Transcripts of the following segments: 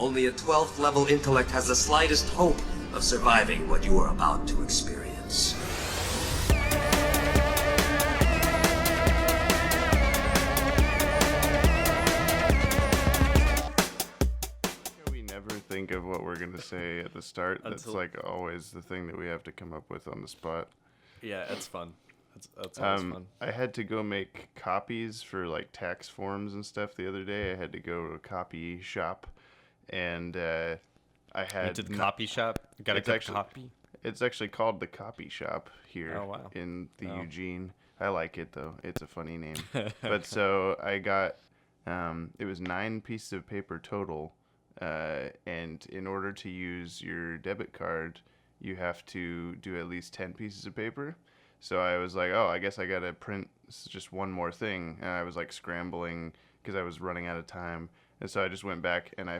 Only a 12th level intellect has the slightest hope of surviving what you are about to experience. We never think of what we're going to say at the start. That's like always the thing that we have to come up with on the spot. Yeah, it's fun. That's always fun. I had to go make copies for like tax forms and stuff the other day. I had to go to a copy shop, and I had Went to the copy shop. Got a copy. It's actually called the Copy Shop here in the Eugene. I like it though. It's a funny name. But so I got it was 9 pieces of paper total, and in order to use your debit card, you have to do at least 10 pieces of paper. So I was like, oh, I guess I gotta print just one more thing, and I was like scrambling because I was running out of time, and so I just went back and I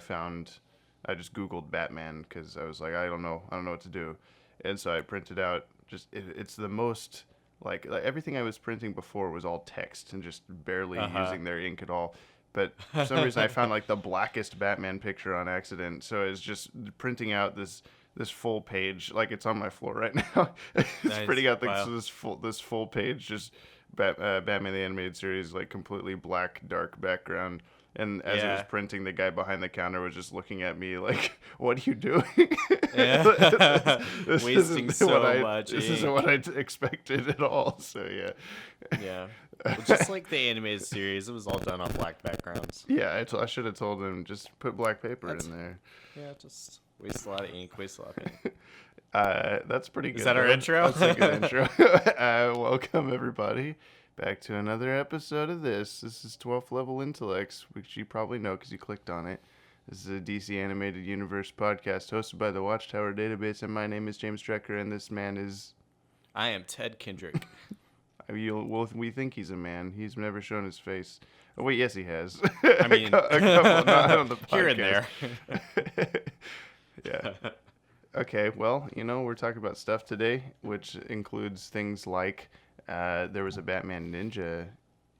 just Googled Batman because I was like, I don't know what to do, and so I printed out it's the most like everything I was printing before was all text and just barely using their ink at all. But for some reason I found like the blackest Batman picture on accident, so it's just printing out this full page, like it's on my floor right now. It's printing out this full page, just Batman the Animated Series, like completely black, dark background. And as it was printing, the guy behind the counter was just looking at me like, "What are you doing?" Wasting so much. This isn't what I expected at all. So yeah. Well, just like the animated series, it was all done on black backgrounds. Yeah, I should have told him just put black paper in there. Yeah, just waste a lot of ink. That's pretty good. Is that our intro? That's a good intro. Welcome everybody back to another episode of this. This is 12th Level Intellects, which you probably know because you clicked on it. This is a DC Animated Universe podcast hosted by the Watchtower Database, and my name is James Strecker, and this man is... I am Ted Kendrick. We think he's a man. He's never shown his face. Oh, wait, yes, he has. I mean, a couple, not on the podcast. Here and there. Yeah. Okay, well, we're talking about stuff today, which includes things like there was a Batman Ninja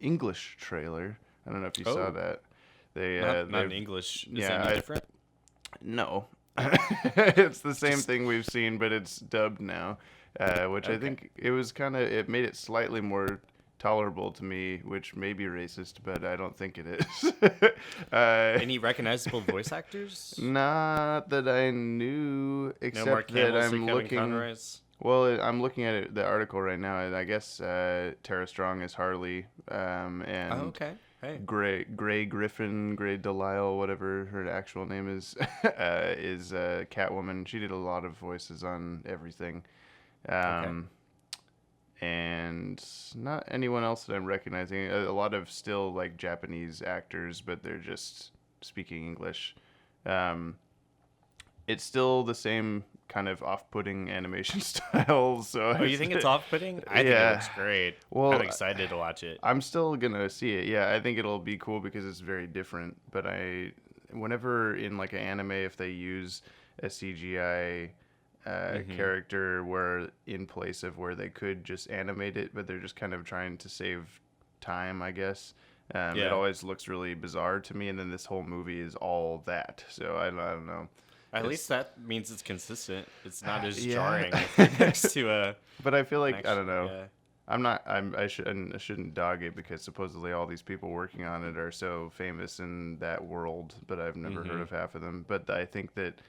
English trailer. I don't know if you saw that. Not in English. Is that any different? No. It's the same thing we've seen, but it's dubbed now, which I think it made it slightly more tolerable to me, which may be racist, but I don't think it is. Any recognizable voice actors? Not that I knew, except no Mark that Hamill's I'm looking. Conroy's? Well, I'm looking at the article right now, and I guess Tara Strong is Harley, and Gray Delisle, whatever her actual name is Catwoman. She did a lot of voices on everything. And not anyone else that I'm recognizing. A lot of still like Japanese actors, but they're just speaking English. It's still the same kind of off-putting animation style. So you think it's off-putting? I think it looks great. Well, I'm excited to watch it. I'm still gonna see it. Yeah, I think it'll be cool because it's very different. But whenever in like an anime, if they use a CGI character where in place of where they could just animate it, but they're just kind of trying to save time, I guess. It always looks really bizarre to me, and then this whole movie is all that. So I don't know. At least that means it's consistent. It's not as jarring if you're next to a. But I feel like I don't know. Yeah. I shouldn't dog it because supposedly all these people working on it are so famous in that world, but I've never heard of half of them. But I think that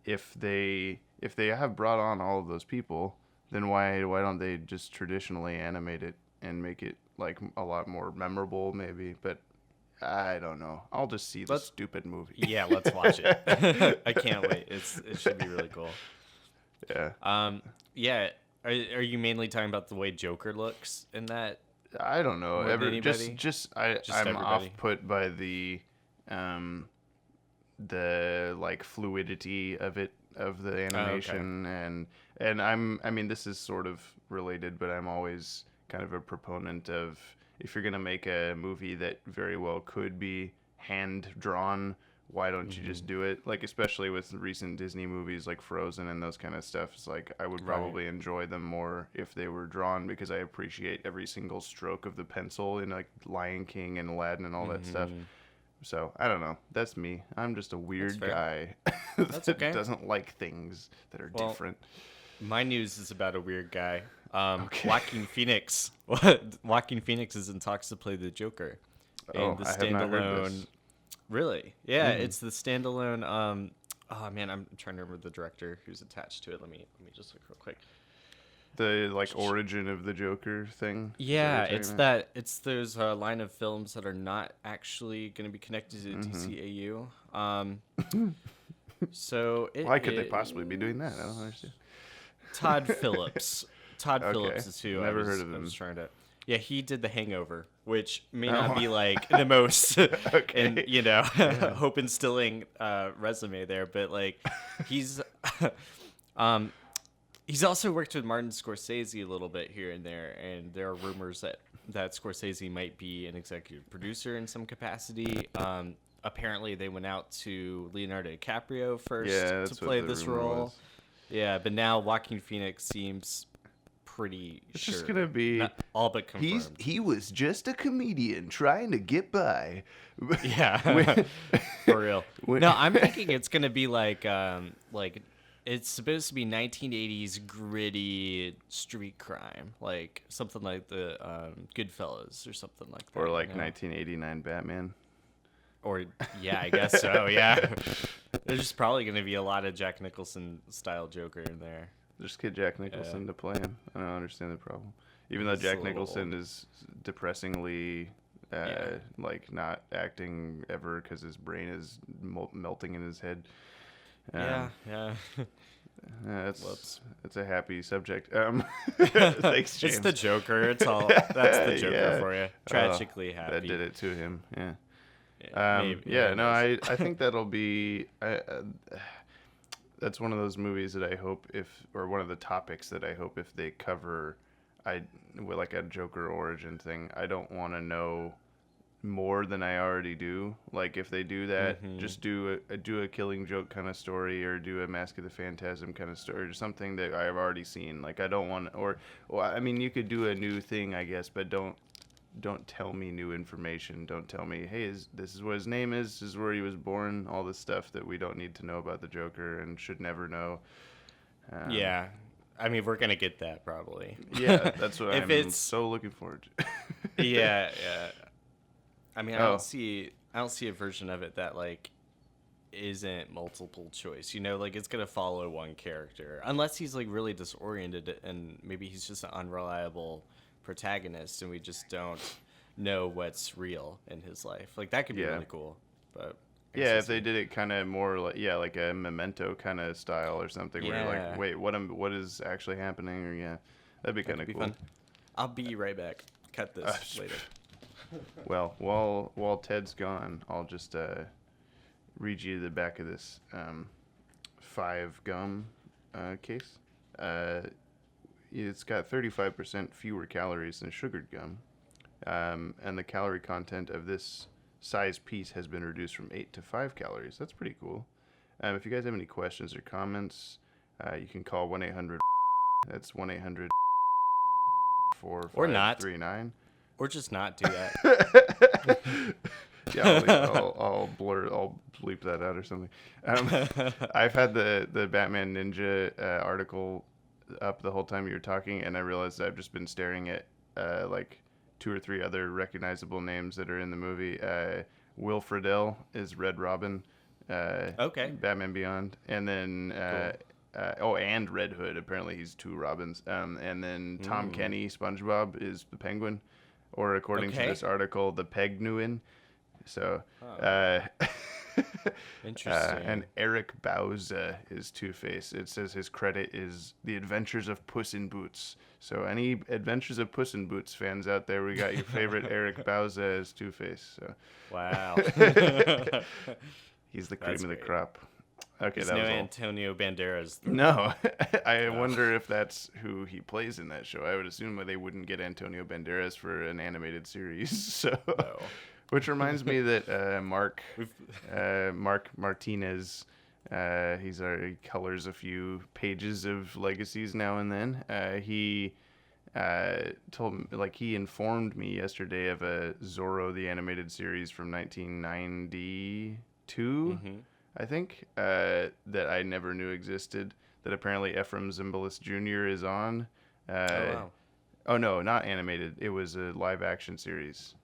if they have brought on all of those people, then why don't they just traditionally animate it and make it like a lot more memorable maybe? But I don't know. I'll just see the stupid movie. Yeah, let's watch it. I can't wait. It should be really cool. Yeah. Yeah. Are you mainly talking about the way Joker looks in that? I don't know. I'm everybody? off put by the like fluidity of the animation and I mean this is sort of related, but I'm always kind of a proponent of if you're gonna make a movie that very well could be hand drawn, why don't you just do it? Like especially with recent Disney movies like Frozen and those kind of stuff. It's like I would probably enjoy them more if they were drawn because I appreciate every single stroke of the pencil in like Lion King and Aladdin and all that stuff. So I don't know. That's me. I'm just a weird guy That's that okay. doesn't like things that are different. My news is about a weird guy. Joaquin Phoenix. Joaquin Phoenix is in talks to play the Joker in the I have not heard this. Really? Yeah, it's the standalone. Oh man, I'm trying to remember the director who's attached to it. Let me just look real quick. The origin of the Joker thing. Yeah, it's those line of films that are not actually going to be connected to DCAU. So why could they possibly be doing that? I don't understand. Todd Phillips. Phillips is who Never heard of him. I was trying to. Yeah, he did The Hangover, which may not be like the most, and hope instilling resume there, but like he's he's also worked with Martin Scorsese a little bit here and there, and there are rumors that Scorsese might be an executive producer in some capacity. Apparently, they went out to Leonardo DiCaprio first to play this role. Was. Yeah, but now Joaquin Phoenix seems pretty it's sure. Just gonna be not all but confirmed. He was just a comedian trying to get by. Yeah, for real. No, I'm thinking it's gonna be like it's supposed to be 1980s gritty street crime, like something like the Goodfellas or something like that. Or like 1989 Batman. Or yeah, I guess so. Yeah, there's probably gonna be a lot of Jack Nicholson style Joker in there. Just get Jack Nicholson to play him. I don't understand the problem. Even though Jack Nicholson is depressingly like not acting ever because his brain is melting in his head. It's a happy subject. Thanks, James. It's the Joker. It's all. That's the Joker for you. Tragically happy. That did it to him. Yeah. I think that'll be. That's one of those movies that I hope or one of the topics that I hope if they cover, with like a Joker origin thing, I don't want to know more than I already do. Like if they do that, just do a Killing Joke kind of story, or do a Mask of the Phantasm kind of story, or something that I've already seen. Like I don't want, I mean, you could do a new thing, I guess, but don't tell me new information. Don't tell me, hey, this is what his name is, this is where he was born, all this stuff that we don't need to know about the Joker and should never know. Yeah. I mean, we're going to get that probably. Yeah, that's what I'm so looking forward to. Yeah. I mean, I don't see a version of it that like isn't multiple choice. Like it's going to follow one character. Unless he's like really disoriented and maybe he's just an unreliable protagonist and we just don't know what's real in his life. Like that could be really cool. But if they did it kind of more like a Memento kind of style or something where you're like, wait, what is actually happening? Or that'd be kind of cool. Fun. I'll be right back. Cut this later. Well, while Ted's gone, I'll just read you the back of this 5 gum case. It's got 35% fewer calories than sugared gum, and the calorie content of this size piece has been reduced from 8 to 5 calories. That's pretty cool. If you guys have any questions or comments, you can call 1-800. That's 1-800-4539. Or not. Or just not do that. Yeah, I'll bleep that out or something. I've had the Batman Ninja article up the whole time you were talking, and I realized I've just been staring at like 2 or 3 other recognizable names that are in the movie. Will Friedle is Red Robin. Okay. Batman Beyond, and then and Red Hood. Apparently he's 2 Robins. And then Tom Kenny, SpongeBob, is the Penguin, or according to this article, the Pegnuin. So. Interesting. And Eric Bauza is Two-Face. It says his credit is The Adventures of Puss in Boots. So any Adventures of Puss in Boots fans out there, we got your favorite Eric Bauza as Two-Face. So. Wow. He's the cream of the crop. Okay, that was Antonio Banderas. No, I wonder if that's who he plays in that show. I would assume they wouldn't get Antonio Banderas for an animated series. So. No. Which reminds me that Mark Martinez, he colors a few pages of Legacies now and then. He told me, like, he informed me yesterday of a Zorro the Animated Series from 1992, I think, that I never knew existed, that apparently Ephraim Zimbalist Jr. is on. Oh, wow. Oh, no, not animated. It was a live action series.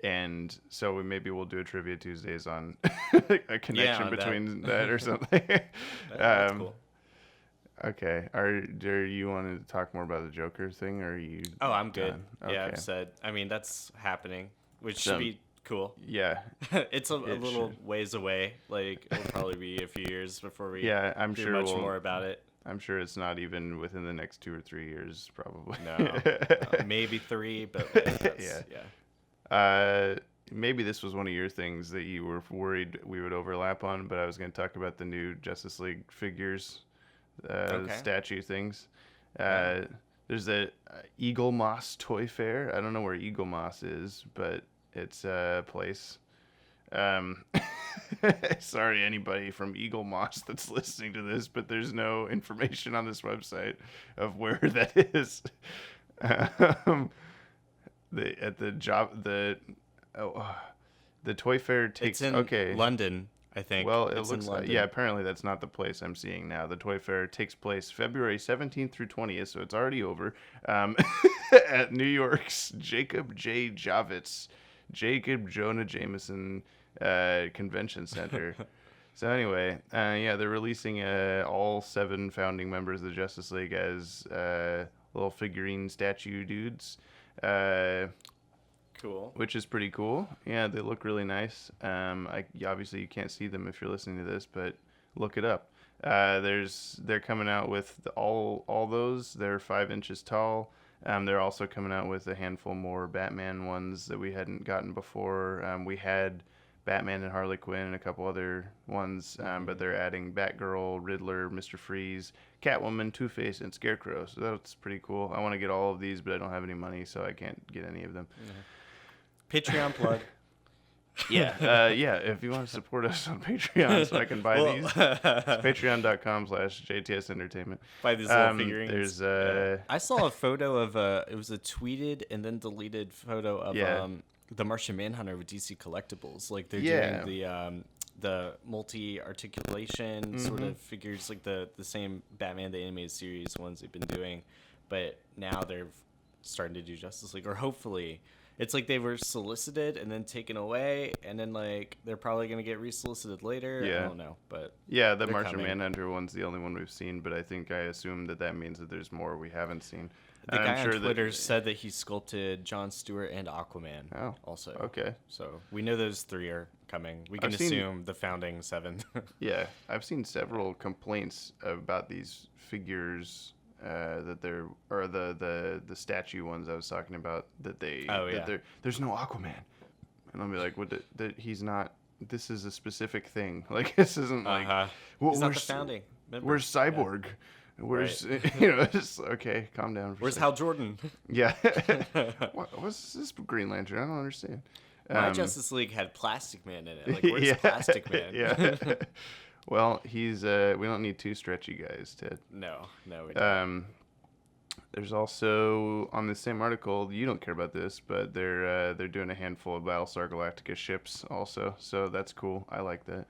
And so maybe we'll do a Trivia Tuesdays on a connection between that or something. That's cool. Okay. Do you want to talk more about the Joker thing, or are you? Oh, I'm good. Okay. Yeah, I've said. I mean, that's happening, which should be cool. Yeah. It's a little ways away. Like, it'll probably be a few years before we I'm do sure much more about it. I'm sure it's not even within the next 2 or 3 years, probably. No. Maybe 3, but that's, maybe this was one of your things that you were worried we would overlap on, but I was going to talk about the new Justice League figures, statue things. There's a Eagle Moss Toy Fair. I don't know where Eagle Moss is, but it's a place. Sorry, anybody from Eagle Moss that's listening to this, but there's no information on this website of where that is. The Toy Fair takes. It's in London, I think. Well, it looks like, apparently that's not the place I'm seeing now. The Toy Fair takes place February 17th through 20th, so it's already over, at New York's Jacob Jonah Jameson Convention Center. So anyway, they're releasing all 7 founding members of the Justice League as little figurine statue dudes. Cool. Which is pretty cool. Yeah, they look really nice. Obviously you can't see them if you're listening to this, but look it up. They're coming out with all those. They're 5 inches tall. They're also coming out with a handful more Batman ones that we hadn't gotten before. We had Batman and Harley Quinn and a couple other ones, but they're adding Batgirl, Riddler, Mr. Freeze, Catwoman, Two-Face, and Scarecrow. So that's pretty cool. I want to get all of these, but I don't have any money, so I can't get any of them. Patreon plug. If you want to support us on Patreon so I can buy these, it's patreon.com/JTS Entertainment. Buy these little figurines. There's I saw a photo of it was a tweeted and then deleted photo of the Martian Manhunter with DC Collectibles. Like they're doing the multi-articulation sort of figures, like the same Batman the Animated Series ones they've been doing, but now they're starting to do Justice League, or hopefully. It's like they were solicited and then taken away, and then like they're probably gonna get resolicited later. I don't know, but the Martian Manhunter one's the only one we've seen, but I assume that means that there's more we haven't seen. The guy on Twitter said that he sculpted Jon Stewart and Aquaman. Oh, also. Okay. So we know those 3 are coming. We can assume the founding 7. Yeah, I've seen several complaints about these figures. That they're, or the statue ones I was talking about, that there's no Aquaman, and I'll be like, what? He's not. This is a specific thing. Like this isn't like. He's not the founding. Where's Cyborg? Where's Just okay. Calm down. Where's Hal Jordan? Yeah. What's this Green Lantern? I don't understand. My Justice League had Plastic Man in it. Like where's Plastic Man? Yeah. Well, he's we don't need 2 stretchy guys to. No, we don't. There's also on the same article, you don't care about this, but they're doing a handful of Battlestar Galactica ships also, so that's cool. I like that.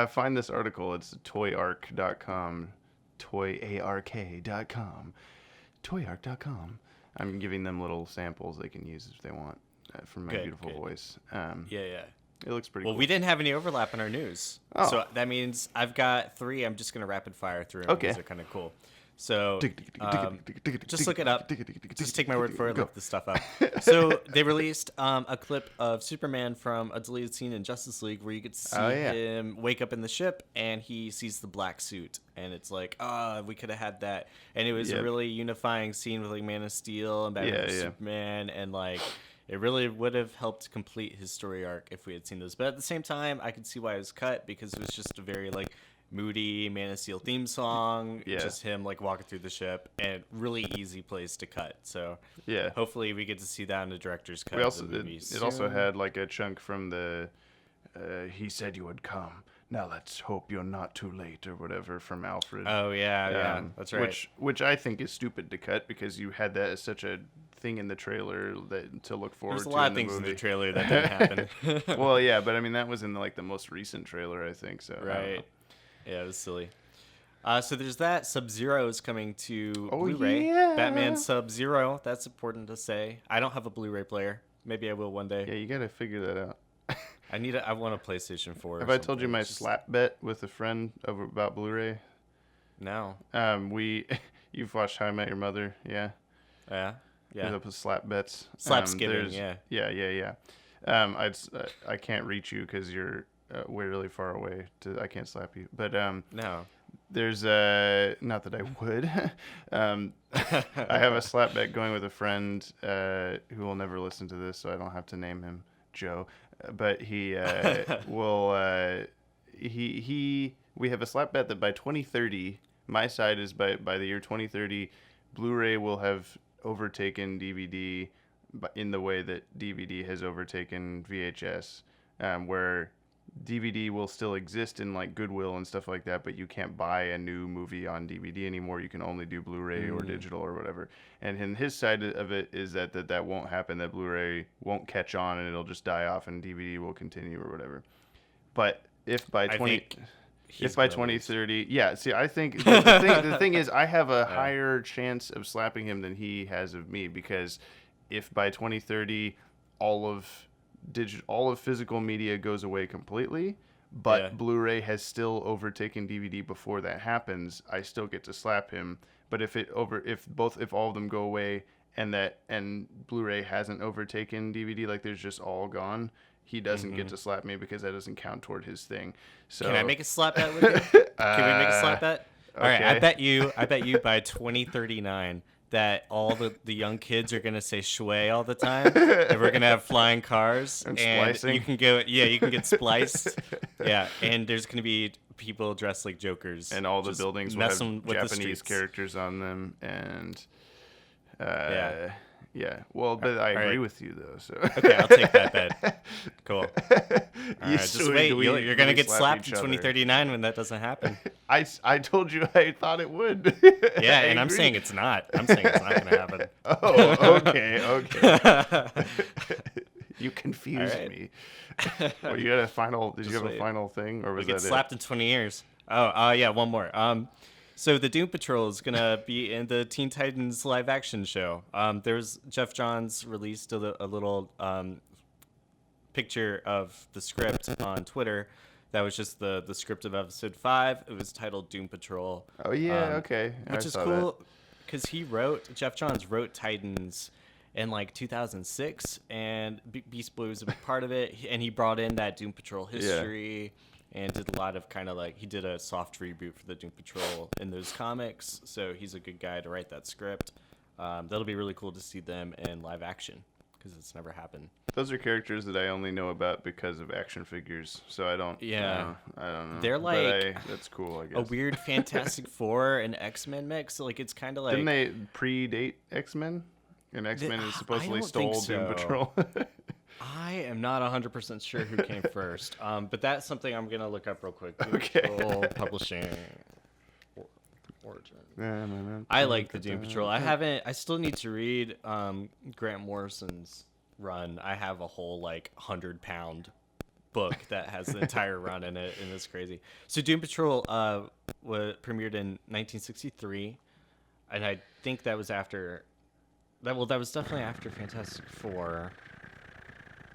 Find this article. It's toyark.com, toyark.com, toyark.com. I'm giving them little samples they can use if they want from my beautiful voice. It looks pretty cool. Well, we didn't have any overlap in our news. Oh. So that means I've got 3. I'm just going to rapid fire through them because they're kind of cool. So just look it up. Just take my word for it. Look this stuff up. So they released a clip of Superman from a deleted scene in Justice League where you could see him wake up in the ship and he sees the black suit. And it's like, we could have had that. And it was a really unifying scene with like Man of Steel and Batman and Superman, and like it really would have helped complete his story arc if we had seen those. But at the same time, I could see why it was cut, because it was just a very like moody Man of Steel theme song, just him like walking through the ship, and really easy place to cut. So hopefully we get to see that in the director's cut. It also had like a chunk from the "He Said You Would Come." now let's hope you're not too late or whatever from Alfred. Oh yeah, that's right. Which I think is stupid to cut because you had that as such a thing in the trailer that to look forward to. There's a lot of things in the trailer that didn't happen. Well, yeah, but I mean that was in the most recent trailer, I think. So right. Yeah, it was silly. So there's that. SubZero is coming to Blu-ray. Yeah. Batman SubZero. That's important to say. I don't have a Blu-ray player. Maybe I will one day. Yeah, you gotta figure that out. I want a PlayStation 4. Have I told you my slap bet with a friend about Blu-ray? No. You've watched How I Met Your Mother, yeah? Yeah. There's up with slap bets. Slapskipping, yeah. Yeah. I can't reach you because you're way really far away. I can't slap you. But no. There's not that I would. I have a slap bet going with a friend who will never listen to this, so I don't have to name him Joe. But he will. We have a slap bet that by 2030, my side is by the year 2030, Blu-ray will have overtaken DVD in the way that DVD has overtaken VHS, where DVD will still exist in like Goodwill and stuff like that, but you can't buy a new movie on DVD anymore. You can only do Blu-ray or digital or whatever. And his side of it is that won't happen, that Blu-ray won't catch on and it'll just die off and DVD will continue or whatever. But if by 2030, yeah, see, I think the thing is I have a higher chance of slapping him than he has of me, because if by 2030 all of physical media goes away completely, but Blu-ray has still overtaken DVD before that happens, I still get to slap him. But if all of them go away and Blu-ray hasn't overtaken DVD, like there's just all gone, he doesn't get to slap me because that doesn't count toward his thing. So can I make a slap bet with you? Can we make a slap bet? All right, I bet you by 2039 that all the young kids are gonna say "shui" all the time, and we're gonna have flying cars, and splicing. You can get spliced, and there's gonna be people dressed like Jokers, and all the buildings will have Japanese characters on them, and well, but I agree with you though. So okay, I'll take that bet. Cool. All right, just wait. You're gonna get slapped in 2039 when that doesn't happen. I told you I thought it would. Yeah, and I'm saying it's not. I'm saying it's not gonna happen. Oh, okay. You confused me. Well, you got a final? Did you have a final thing, or was that it? We get slapped in 20 years. Oh, yeah, one more. So the Doom Patrol is going to be in the Teen Titans live action show. Jeff Johns released a little picture of the script on Twitter. That was just the script of episode 5. It was titled Doom Patrol. Oh, yeah, okay. Which is cool because Jeff Johns wrote Titans in like 2006, and Beast Boy was a big part of it, and he brought in that Doom Patrol history. Yeah. And did a lot of he did a soft reboot for the Doom Patrol in those comics. So he's a good guy to write that script. That'll be really cool to see them in live action because it's never happened. Those are characters that I only know about because of action figures. So I don't. Yeah. I don't know. They're like that's cool. I guess a weird Fantastic Four and X-Men mix. So like it's kind of like. Didn't they predate X-Men? And X-Men is supposedly stole Doom Patrol. I am not 100% sure who came first, but that's something I'm going to look up real quick. Okay. Publishing origin. I like the Doom Patrol. I still need to read Grant Morrison's run. I have a whole 100-pound book that has the entire run in it, and it's crazy. So Doom Patrol premiered in 1963, and I think that was after... that was definitely after Fantastic Four.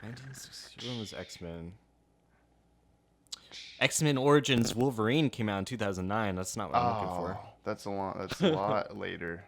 1961 was X-Men. X-Men Origins Wolverine came out in 2009. That's not what I'm looking for. That's a lot later.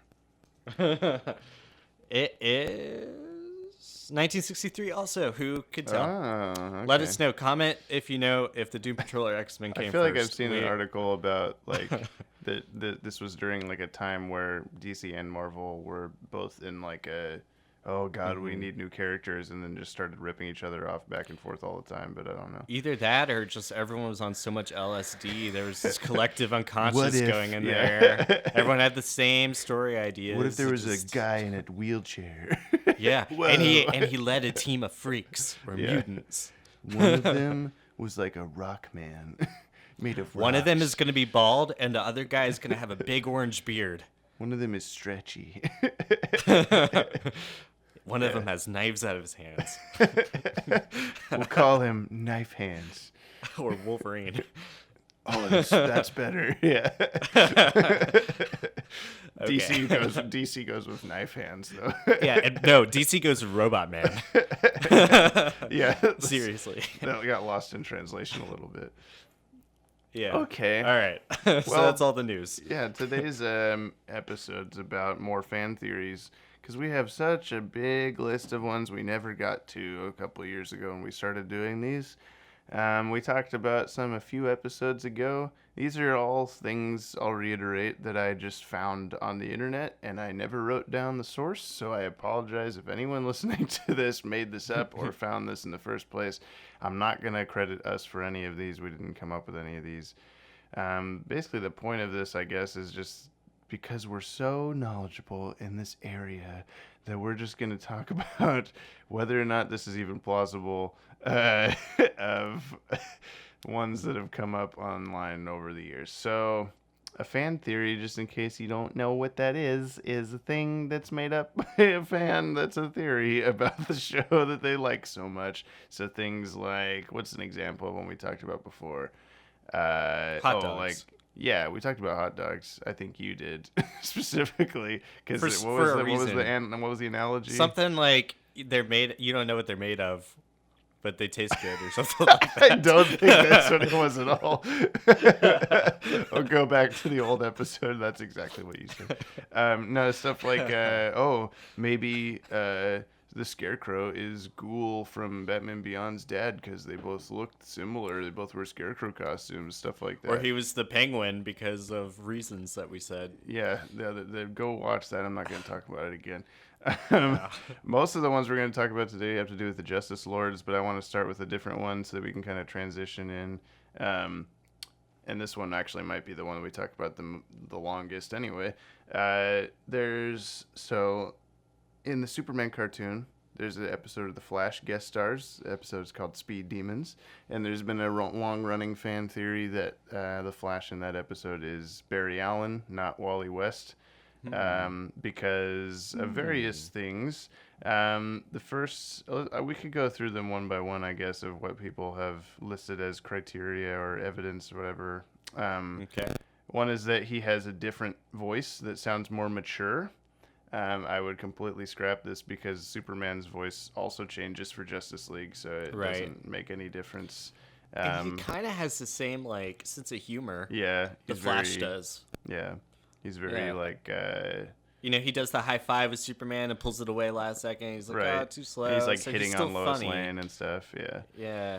It is 1963 also. Who could tell? Okay. Let us know. Comment if you know if the Doom Patrol or X-Men came first. I feel like I've seen an article about that this was during a time where DC and Marvel were both in a oh god, we need new characters, and then just started ripping each other off back and forth all the time, but I don't know. Either that or just everyone was on so much LSD, there was this collective unconscious going in there. Everyone had the same story ideas. What if there was a guy in a wheelchair? Yeah, and he led a team of freaks or mutants. One of them was like a rock man. made of rocks. One of them is going to be bald, and the other guy is going to have a big orange beard. One of them is stretchy. One of them has knives out of his hands. We'll call him Knife Hands. Or Wolverine. Oh, that's better. Yeah. Okay. DC goes with Knife Hands though. Yeah, and no, DC goes with Robot Man. Yeah. Seriously. That got lost in translation a little bit. Yeah. Okay. All right. So Well, that's all the news. Yeah, today's episode's about more fan theories because we have such a big list of ones we never got to a couple of years ago when we started doing these. We talked about some a few episodes ago. These are all things, I'll reiterate, that I just found on the internet, and I never wrote down the source, so I apologize if anyone listening to this made this up or found this in the first place. I'm not going to credit us for any of these. We didn't come up with any of these. Basically, the point of this, I guess, is just because we're so knowledgeable in this area that we're just going to talk about whether or not this is even plausible of ones that have come up online over the years. So a fan theory, just in case you don't know what that is a thing that's made up by a fan that's a theory about the show that they like so much. So things like, what's an example of one we talked about before? Hot dogs. Yeah, we talked about hot dogs. I think you did specifically because what was the analogy? Something like they're made. You don't know what they're made of, but they taste good or something like that. I don't think that's what it was at all. I'll go back to the old episode. That's exactly what you said. No, stuff like maybe the Scarecrow is Ghoul from Batman Beyond's dad because they both looked similar. They both wear Scarecrow costumes, stuff like that. Or he was the Penguin because of reasons that we said. Yeah, go watch that. I'm not going to talk about it again. Most of the ones we're going to talk about today have to do with the Justice Lords, but I want to start with a different one so that we can kind of transition in. And this one actually might be the one we talk about the longest anyway. In the Superman cartoon, there's an episode of The Flash guest stars. The episode is called Speed Demons. And there's been a long-running fan theory that the Flash in that episode is Barry Allen, not Wally West, because of various things. The first, we could go through them one by one, I guess, of what people have listed as criteria or evidence or whatever. Okay. One is that he has a different voice that sounds more mature. I would completely scrap this because Superman's voice also changes for Justice League, so it doesn't make any difference. And he kind of has the same sense of humor. Yeah, the Flash does. Yeah, he's very he does the high five with Superman and pulls it away last second. He's like, oh, too slow. And he's hitting on Lois Lane and stuff. Yeah.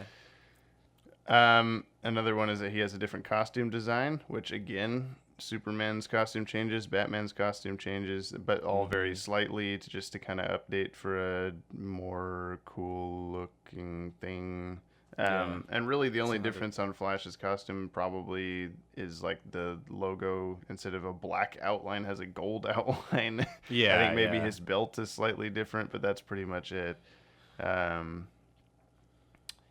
Another one is that he has a different costume design, which again, Superman's costume changes, Batman's costume changes, but all very slightly to kind of update for a more cool looking thing. And really the only difference on Flash's costume probably is the logo, instead of a black outline, has a gold outline. Yeah. I think maybe his belt is slightly different, but that's pretty much it.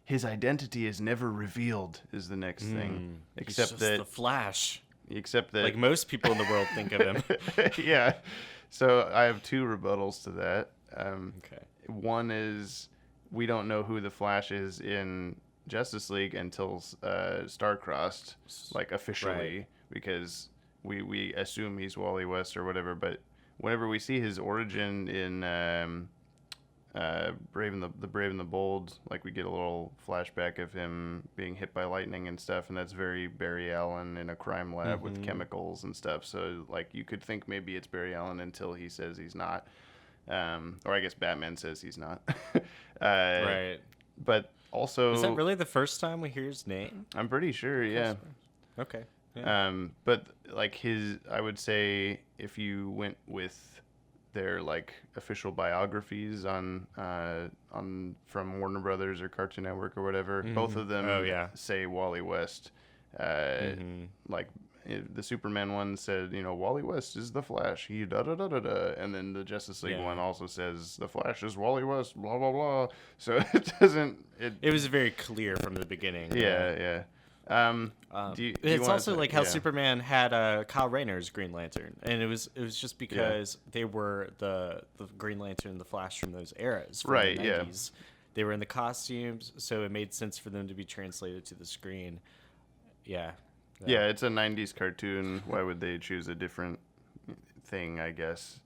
His identity is never revealed is the next thing. Except he's just the Flash. Except that... like most people in the world think of him. Yeah. So I have two rebuttals to that. Okay. One is we don't know who the Flash is in Justice League until Star-Crossed, officially, because we assume he's Wally West or whatever. But whenever we see his origin in Brave and the Bold, we get a little flashback of him being hit by lightning and stuff, and that's very Barry Allen in a crime lab with chemicals and stuff. So you could think maybe it's Barry Allen until he says he's not, or I guess Batman says he's not. Right. But also, is that really the first time we hear his name? I'm pretty sure. Yeah. Okay. Yeah. But I would say if you went with their official biographies on from Warner Brothers or Cartoon Network or whatever, both of them say Wally West. The Superman one said, Wally West is the Flash. He da da da da da, and then the Justice League one also says the Flash is Wally West. Blah blah blah. So it doesn't. It was very clear from the beginning. Yeah. It's also like how Superman had Kyle Rayner's Green Lantern, and it was just because they were the Green Lantern and the Flash from those eras, from the 90s. They were in the costumes, so it made sense for them to be translated to the screen. Yeah, it's a 90s cartoon. Why would they choose a different thing, I guess?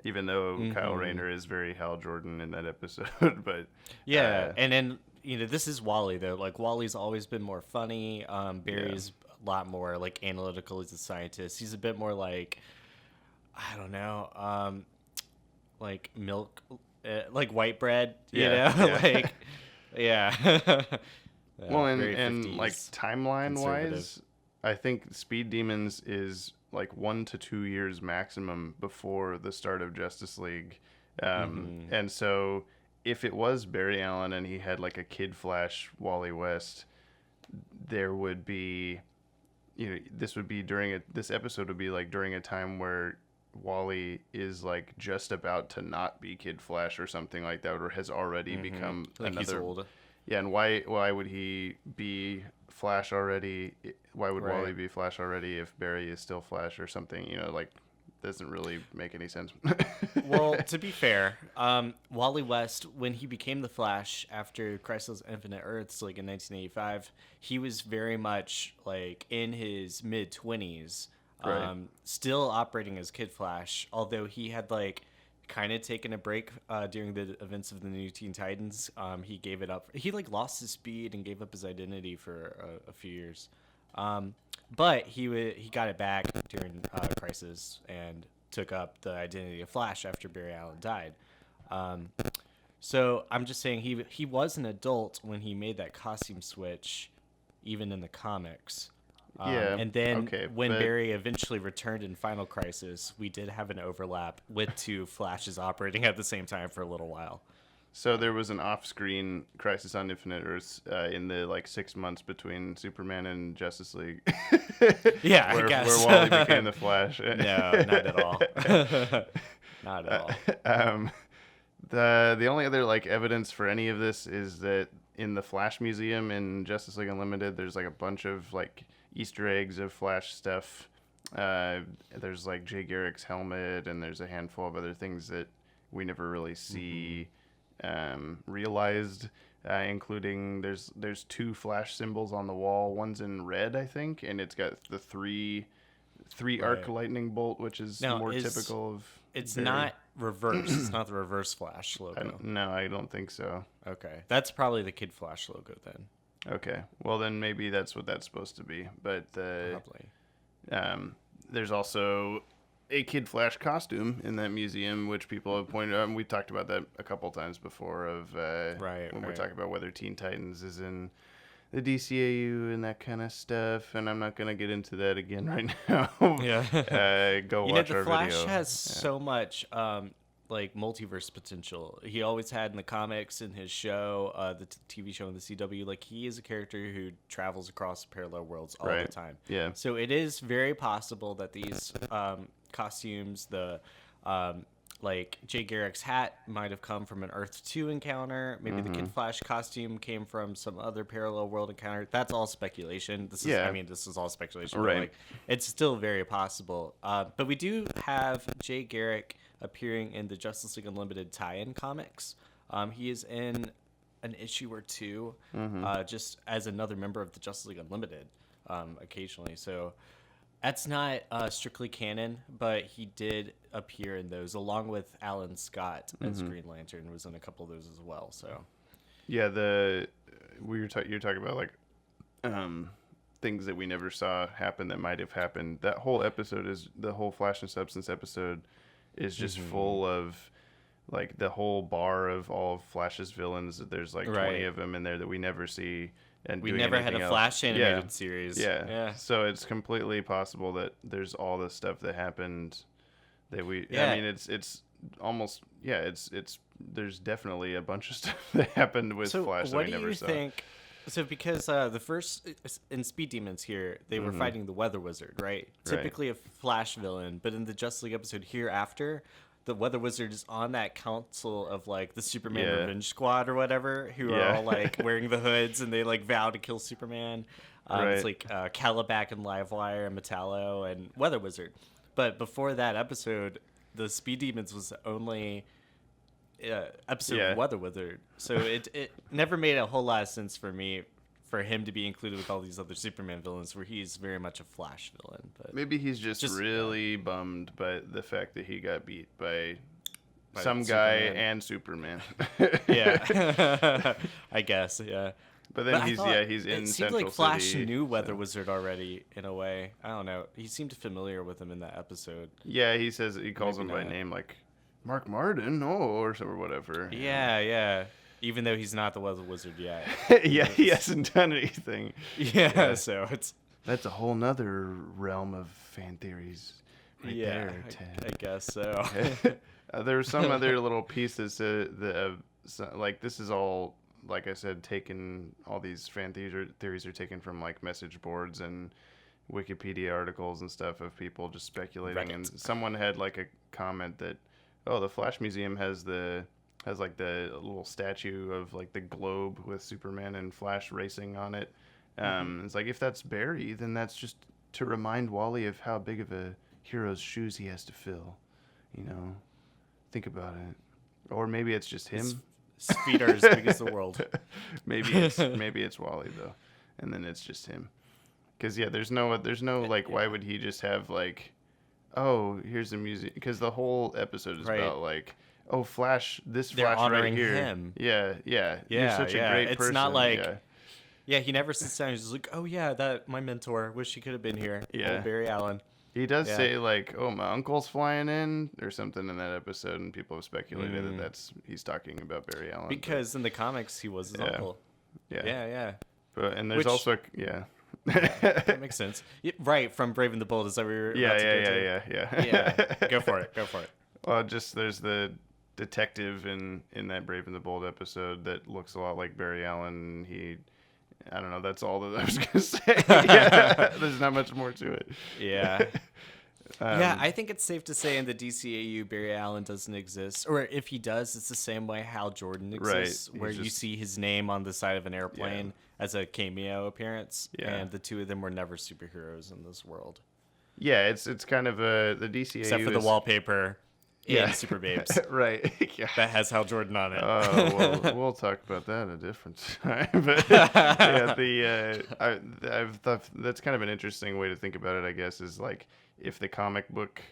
Even though Kyle Rayner is very Hal Jordan in that episode, but and then this is Wally though. Like Wally's always been more funny. Barry's a lot more like analytical as a scientist. He's a bit more like, I don't know, like milk, like white bread. You know, like well, and like timeline wise, I think Speed Demons is like 1 to 2 years maximum before the start of Justice League. And so if it was Barry Allen and he had like a Kid Flash Wally West, there would be, this episode would be like during a time where Wally is like just about to not be Kid Flash or something like that, or has already become like another. He's old. Yeah, and why would he be Flash already? Why would Wally be Flash already if Barry is still Flash or something? Like, doesn't really make any sense. Well, to be fair, Wally West, when he became the Flash after Crisis on Infinite Earths, like in 1985, he was very much like in his mid-20s, still operating as Kid Flash, although he had like kind of taken a break during the events of the New Teen Titans. He gave it up. He like lost his speed and gave up his identity for a few years. But he got it back during Crisis and took up the identity of Flash after Barry Allen died. So I'm just saying he was an adult when he made that costume switch, even in the comics. And then when Barry eventually returned in Final Crisis, we did have an overlap with two Flashes operating at the same time for a little while. So there was an off-screen Crisis on Infinite Earths in the like 6 months between Superman and Justice League. Yeah, where, I guess. where Wally became the Flash. No, not at all. Not at all. The only other like evidence for any of this is that in the Flash Museum in Justice League Unlimited, there's like a bunch of like Easter eggs of Flash stuff. There's like Jay Garrick's helmet, and there's a handful of other things that we never really see realized, including there's 2 Flash symbols on the wall. One's in red, I think, and it's got the three arc lightning bolt, which is more typical of. It's not reverse. It's not the reverse Flash logo. No, I don't think so. Okay, that's probably the Kid Flash logo then. Okay, well then maybe that's what that's supposed to be. But probably. There's also a Kid Flash costume in that museum, which people have pointed out. We talked about that a couple times before of when we're talking about whether Teen Titans is in the DCAU and that kind of stuff. And I'm not going to get into that again right now. Yeah. Go watch our video. The Flash has so much like multiverse potential. He always had in the comics, in his show, the TV show in the CW. Like, he is a character who travels across parallel worlds all the time. Yeah. So it is very possible that these costumes, the like Jay Garrick's hat might have come from an Earth 2 encounter. Maybe the Kid Flash costume came from some other parallel world encounter. That's all speculation. This is all speculation. Right. But like, it's still very possible. But we do have Jay Garrick appearing in the Justice League Unlimited tie-in comics. He is in an issue or 2, just as another member of the Justice League Unlimited, occasionally. So that's not strictly canon, but he did appear in those, along with Alan Scott as Green Lantern, was in a couple of those as well. So yeah, you're talking about like things that we never saw happen that might have happened. That whole episode the whole Flash and Substance episode is just full of like the whole bar of all of Flash's villains. There's like 20 of them in there that we never see. And we never had a Flash animated series. Yeah. So it's completely possible that there's all this stuff that happened that we. Yeah. I mean, it's almost it's there's definitely a bunch of stuff that happened with Flash that we never saw. So what do you think? So because the first in Speed Demons here, they were fighting the Weather Wizard, right? Typically a Flash villain, but in the Justice League episode Hereafter, the Weather Wizard is on that council of like the Superman Revenge Squad or whatever, who are all like wearing the hoods and they like vow to kill Superman. It's like Calabac and Livewire and Metallo and Weather Wizard. But before that episode, the Speed Demons was the only episode of Weather Wizard. So it never made a whole lot of sense for me for him to be included with all these other Superman villains, where he's very much a Flash villain. But maybe he's just really bummed by the fact that he got beat by some guy and Superman. Yeah, I guess. Yeah. But then he's in it Central seemed like Flash City, knew Weather Wizard already in a way. I don't know. He seemed familiar with him in that episode. Yeah, he calls him by name, like Mark Martin, or whatever. Yeah. Even though he's not the Weather Wizard yet. Yeah, he hasn't done anything. Yeah, so that's a whole nother realm of fan theories right there, Ted. I guess so. There are some other little pieces like this is all, like I said, all these fan theories are taken from like message boards and Wikipedia articles and stuff of people just speculating. And someone had like a comment that, the Flash Museum has like the little statue of like the globe with Superman and Flash racing on it. It's like, if that's Barry, then that's just to remind Wally of how big of a hero's shoes he has to fill. Think about it. Or maybe it's just him. His feet are as big as the world. maybe it's Wally though, and then it's just him. Because there's no like, why would he just have like, here's a museum? Because the whole episode is about like, Flash, this They're Flash honoring right here. him. Yeah. You're such a great person. It's not like, he never sits down and he's just like, that my mentor, wish he could have been here. Yeah. Barry Allen. He does say like, my uncle's flying in or something in that episode, and people have speculated that he's talking about Barry Allen. Because in the comics, he was his uncle. Yeah. But there's also that makes sense. Right, from Brave and the Bold. Is that where you're about to go to? Yeah. Go for it. Well, there's the detective in that Brave and the Bold episode that looks a lot like Barry Allen. I don't know. That's all that I was gonna say. There's not much more to it. Yeah. I think it's safe to say in the DCAU, Barry Allen doesn't exist, or if he does, it's the same way Hal Jordan exists, where you see his name on the side of an airplane as a cameo appearance, and the two of them were never superheroes in this world. Yeah, it's kind of the DCAU, except for the wallpaper. Yeah, Super Babes. Right. Yeah. That has Hal Jordan on it. Well, we'll talk about that a different time. But I've thought that's kind of an interesting way to think about it, I guess, is like if the comic book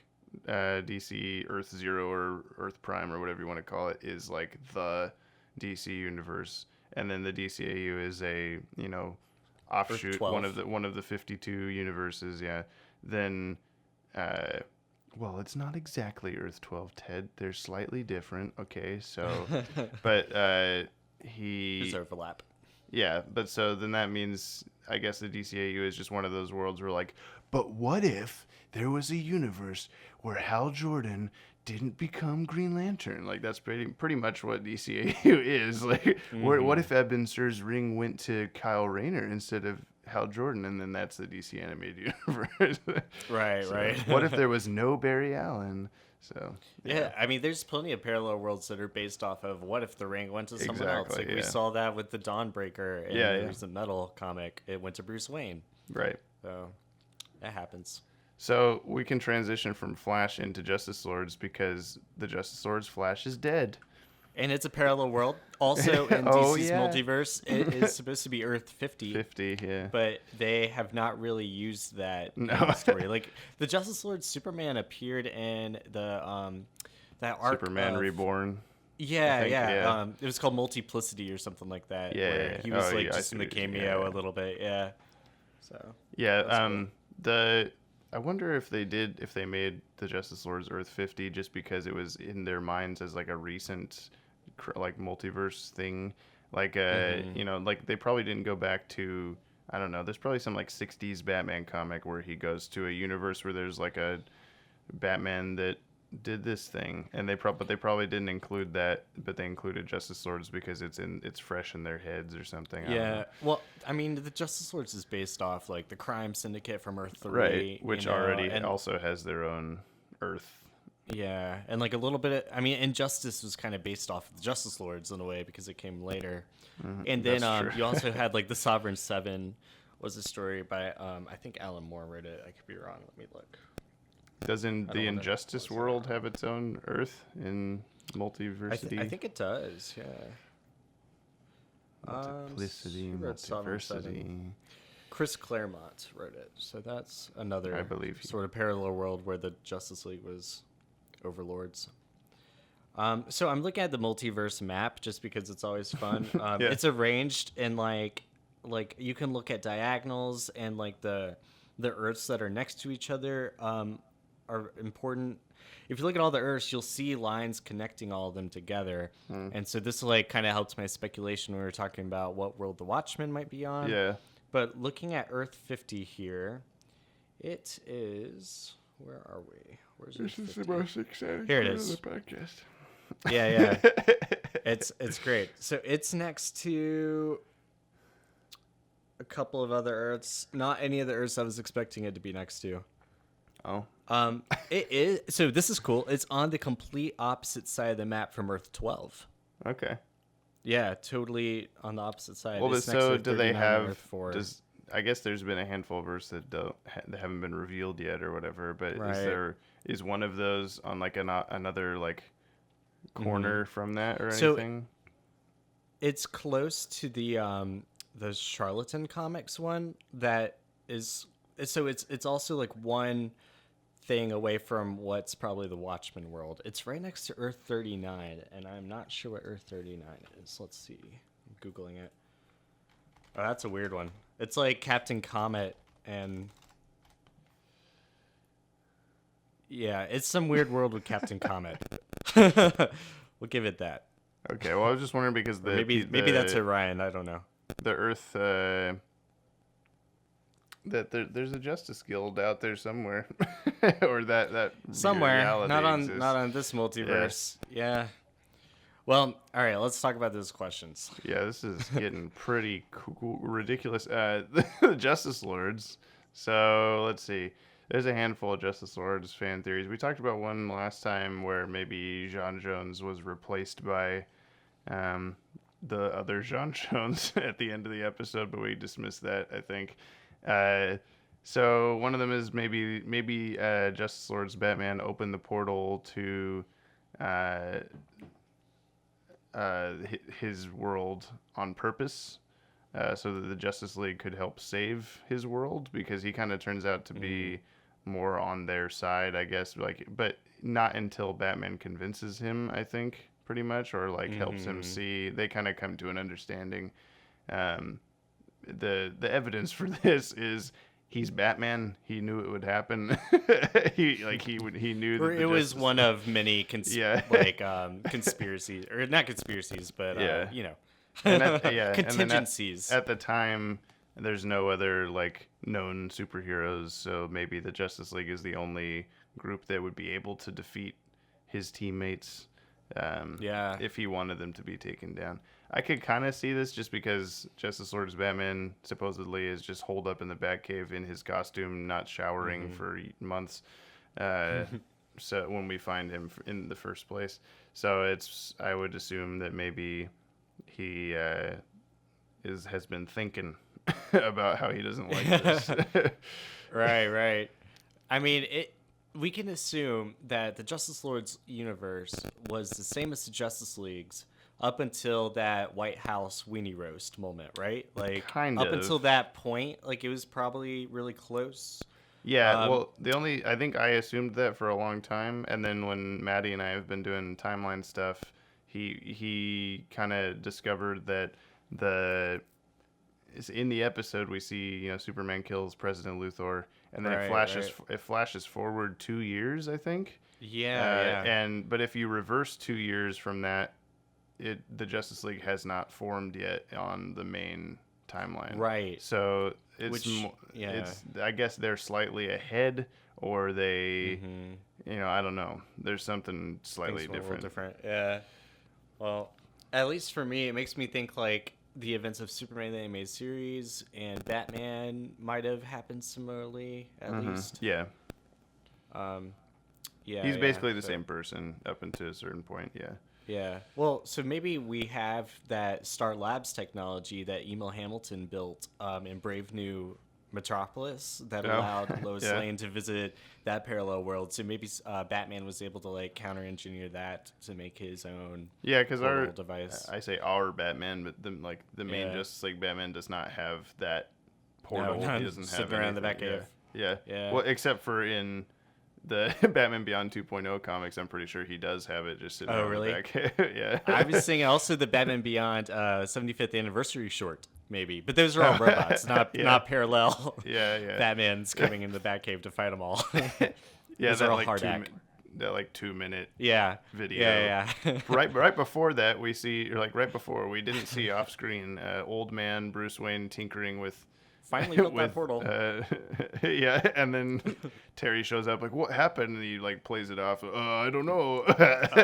DC Earth Zero or Earth Prime or whatever you want to call it is like the DC universe, and then the DCAU is a offshoot, one of the 52 universes. Yeah, then. Well, it's not exactly Earth 12, Ted. They're slightly different. Okay, so, but There's overlap. Yeah, but so then that means, I guess the DCAU is just one of those worlds where like, but what if there was a universe where Hal Jordan didn't become Green Lantern? Like, that's pretty much what DCAU is. Like, what if Eben Sur's ring went to Kyle Rayner instead of Hal Jordan, and then that's the DC animated universe. Right. What if there was no Barry Allen? So yeah, I mean, there's plenty of parallel worlds that are based off of what if the ring went to someone else. Like we saw that with the Dawnbreaker, and there's a Metal comic. It went to Bruce Wayne. Right. So that happens. So we can transition from Flash into Justice Lords because the Justice Lords Flash is dead. And it's a parallel world. Also in DC's multiverse, it is supposed to be Earth 50. 50, yeah. But they have not really used that in the story. Like the Justice Lord Superman appeared in the that arc Superman Reborn. Yeah. It was called Multiplicity or something like that. Yeah. Where he was just in the cameo a little bit. Yeah. So. Yeah. Cool. I wonder if they made the Justice Lords Earth 50 just because it was in their minds as like a recent like multiverse thing, like like they probably didn't go back to, I don't know, there's probably some like 60s Batman comic where he goes to a universe where there's like a Batman that did this thing, and they probably didn't include that, but they included Justice Lords because it's fresh in their heads or something. Yeah, well, I mean, the Justice Lords is based off like the Crime Syndicate from Earth 3, right? Which already also has their own Earth Yeah, and like a little bit of, I mean, Injustice was kind of based off of the Justice Lords in a way because it came later. And then you also had like the Sovereign Seven was a story by I think Alan Moore wrote it. I could be wrong. Let me look. Doesn't the Injustice world have its own Earth in Multiversity? I think it does. Yeah. Multiplicity, who wrote Sovereign Multiversity. Seven? Chris Claremont wrote it. So that's another I believe sort of parallel world where the Justice League was overlords. So I'm looking at the multiverse map just because it's always fun. Yeah. It's arranged in like you can look at diagonals, and like the Earths that are next to each other are important. If you look at all the Earths, you'll see lines connecting all of them together. And so this like kind of helps my speculation when we were talking about what world the Watchmen might be on. Yeah. But looking at Earth 50 here, it is... Where are we? Where's This Earth is 50? the most exciting Here it part is. of the podcast. Yeah. It's great. So it's next to a couple of other Earths. Not any of the Earths I was expecting it to be next to. Oh. It is... So this is cool. It's on the complete opposite side of the map from Earth 12. Okay. Yeah, totally on the opposite side. Well, It's next so to do they 39 have? Earth 4. I guess there's been a handful of Earths that that haven't been revealed yet or whatever. But Right. is one of those on like another like corner from that or So- anything? It's close to the Charlatan Comics one that is, so it's also like one thing away from what's probably the Watchmen world. It's right next to Earth 39, and I'm not sure what Earth 39 is. Let's see. I'm Googling it. Oh, that's a weird one. It's like Captain Comet and... Yeah, it's some weird world with Captain Comet. We'll give it that. Okay. Well, I was just wondering because Or maybe that's Orion. I don't know. the Earth. That there's a Justice Guild out there somewhere, or that Somewhere, reality not exists. on this multiverse. Yeah. Well, all right. Let's talk about those questions. Yeah, this is getting pretty cool, ridiculous. The Justice Lords. So let's see. There's a handful of Justice Lords fan theories. We talked about one last time where maybe Jean Jones was replaced by the other Jean Jones at the end of the episode, but we dismissed that, I think. So one of them is maybe Justice Lord's Batman opened the portal to his world on purpose, so that the Justice League could help save his world, because he kind of turns out to be more on their side, I guess, like, but not until Batman convinces him, I think, pretty much, or like helps him see. They kind of come to an understanding. The evidence for this is he's Batman. He knew it would happen. he knew that It was one of many conspiracies, or not conspiracies, but you know, contingencies. And at the time, there's no other like known superheroes, so maybe the Justice League is the only group that would be able to defeat his teammates. If he wanted them to be taken down. I could kind of see this just because Justice Lord's Batman supposedly is just holed up in the Batcave in his costume, not showering for months. So when we find him in the first place, so I would assume that maybe he has been thinking about how he doesn't like this. Right. I mean, we can assume that the Justice Lord's universe was the same as the Justice League's up until that White House weenie roast moment, right? Like, kind up of. until that point, like, it was probably really close. Yeah, well, I think I assumed that for a long time, and then when Maddie and I have been doing timeline stuff, he kind of discovered that in the episode we see, Superman kills President Luthor, and then it flashes forward 2 years, I think. Yeah. But if you reverse 2 years from that, the Justice League has not formed yet on the main timeline. Right. So I guess they're slightly ahead, or they, I don't know. There's something slightly different. Yeah. Well, at least for me, it makes me think like the events of Superman the Animated Series and Batman might have happened similarly, at least. Yeah. Yeah, he's basically the same person up until a certain point. Yeah. Yeah. Well, so maybe we have that Star Labs technology that Emil Hamilton built in Brave New Metropolis that allowed Lois Lane to visit that parallel world. So maybe Batman was able to like counter-engineer that to make his own because our device. I say our Batman, but the main Justice League Batman does not have that portal. No, he doesn't have around the back anything. cave. Yeah. Well, except for in the Batman Beyond 2.0 comics, I'm pretty sure he does have it just sitting on the back. Yeah. I was thinking also the Batman Beyond 75th anniversary short, maybe. But those are all robots, not parallel. Yeah. Batman's coming in the Batcave to fight them all. Those are all hard act. That like 2-minute video. Yeah. right before that, we see, or like right before, we didn't see off screen old man Bruce Wayne tinkering with. Finally built that portal. And then Terry shows up like, what happened? And he like plays it off. I don't know.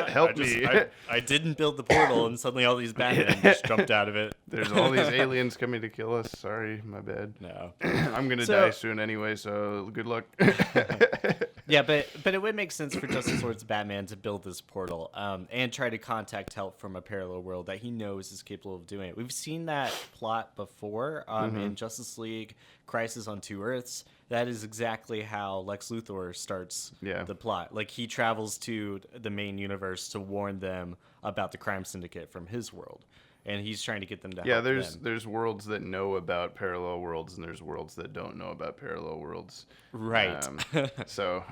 Help me. I didn't build the portal, and suddenly all these Batman just jumped out of it. There's all these aliens coming to kill us. Sorry, my bad. No. I'm going to die soon anyway, so good luck. Yeah, but it would make sense for Justice Lord's Batman to build this portal and try to contact help from a parallel world that he knows is capable of doing it. We've seen that plot before in Justice League Crisis on Two Earths. That is exactly how Lex Luthor starts the plot. Like, he travels to the main universe to warn them about the crime syndicate from his world. And he's trying to get them to help them. There's worlds that know about parallel worlds, and there's worlds that don't know about parallel worlds. Right. So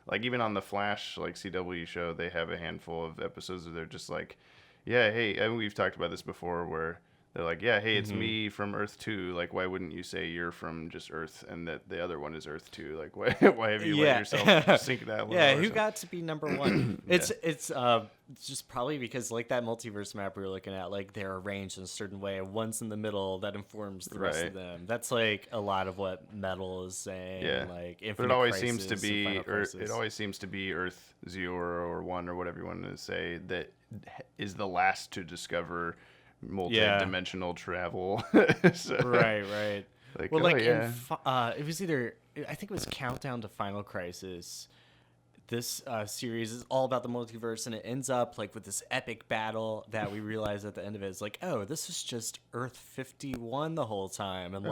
like even on the Flash like CW show, they have a handful of episodes where they're just like, and we've talked about this before, where they're like, it's me from Earth 2. Like, why wouldn't you say you're from just Earth and that the other one is Earth 2? Like, why have you let yourself sink that low? Yeah, who got to be number one? It's just probably because, like, that multiverse map we were looking at, like, they're arranged in a certain way, and one's in the middle that informs the rest of them. That's, like, a lot of what Metal is saying. Yeah. Like, Infinite but it always seems to be, it always seems to be Earth 0 or 1 or whatever you want to say that is the last to discover multi-dimensional travel. Right. Like, well, it was either, I think it was Countdown to Final Crisis. This series is all about the multiverse, and it ends up like with this epic battle that we realize at the end of it is like, oh, this is just Earth 51 the whole time, and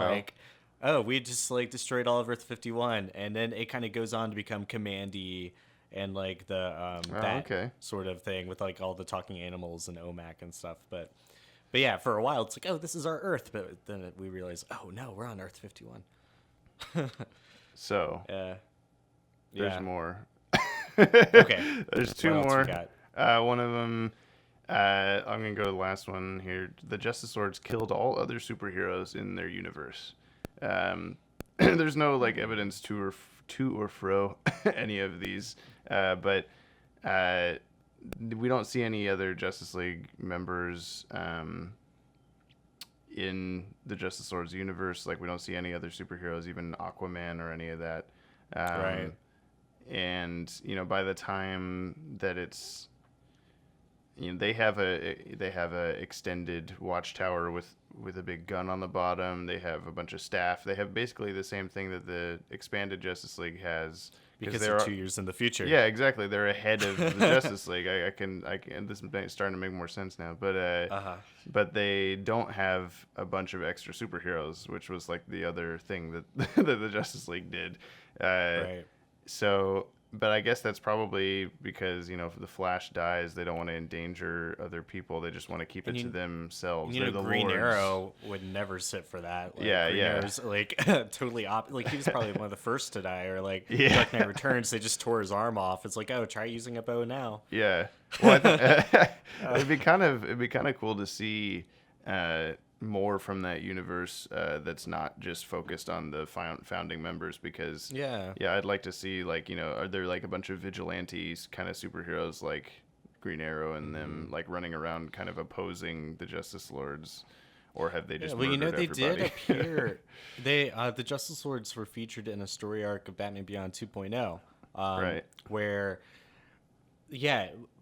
we just like destroyed all of Earth 51, and then it kind of goes on to become Commandy and like the sort of thing with like all the talking animals and OMAC and stuff, but yeah, for a while it's like, oh, this is our Earth, but then we realize, oh no, we're on Earth 51. So there's more. Okay, there's two more. One of them, I'm gonna go to the last one here. The Justice Lords killed all other superheroes in their universe. There's no like evidence to or fro any of these, but we don't see any other Justice League members in the Justice Lords universe. Like, we don't see any other superheroes, even Aquaman or any of that. Right. And by the time that it's, they have a extended watchtower with a big gun on the bottom. They have a bunch of staff. They have basically the same thing that the expanded Justice League has. Because they're 2 years in the future. Yeah, exactly. They're ahead of the Justice League. I can. This is starting to make more sense now. But they don't have a bunch of extra superheroes, which was like the other thing that that the Justice League did. Right. So, but I guess that's probably because if the Flash dies, they don't want to endanger other people. They just want to keep it to themselves. They're the Green Lords. Arrow would never sit for that. Like, Green Arrow's like totally like he was probably one of the first to die, or like Dark Knight Returns, they just tore his arm off. It's like, oh, try using a bow now. Yeah. Well, it'd be kind of cool to see more from that universe that's not just focused on the founding members, because I'd like to see, like, are there like a bunch of vigilantes kind of superheroes like Green Arrow and them like running around kind of opposing the Justice Lords, or have they just murdered they everybody? did appear. The Justice Lords were featured in a story arc of Batman Beyond 2.0 right, where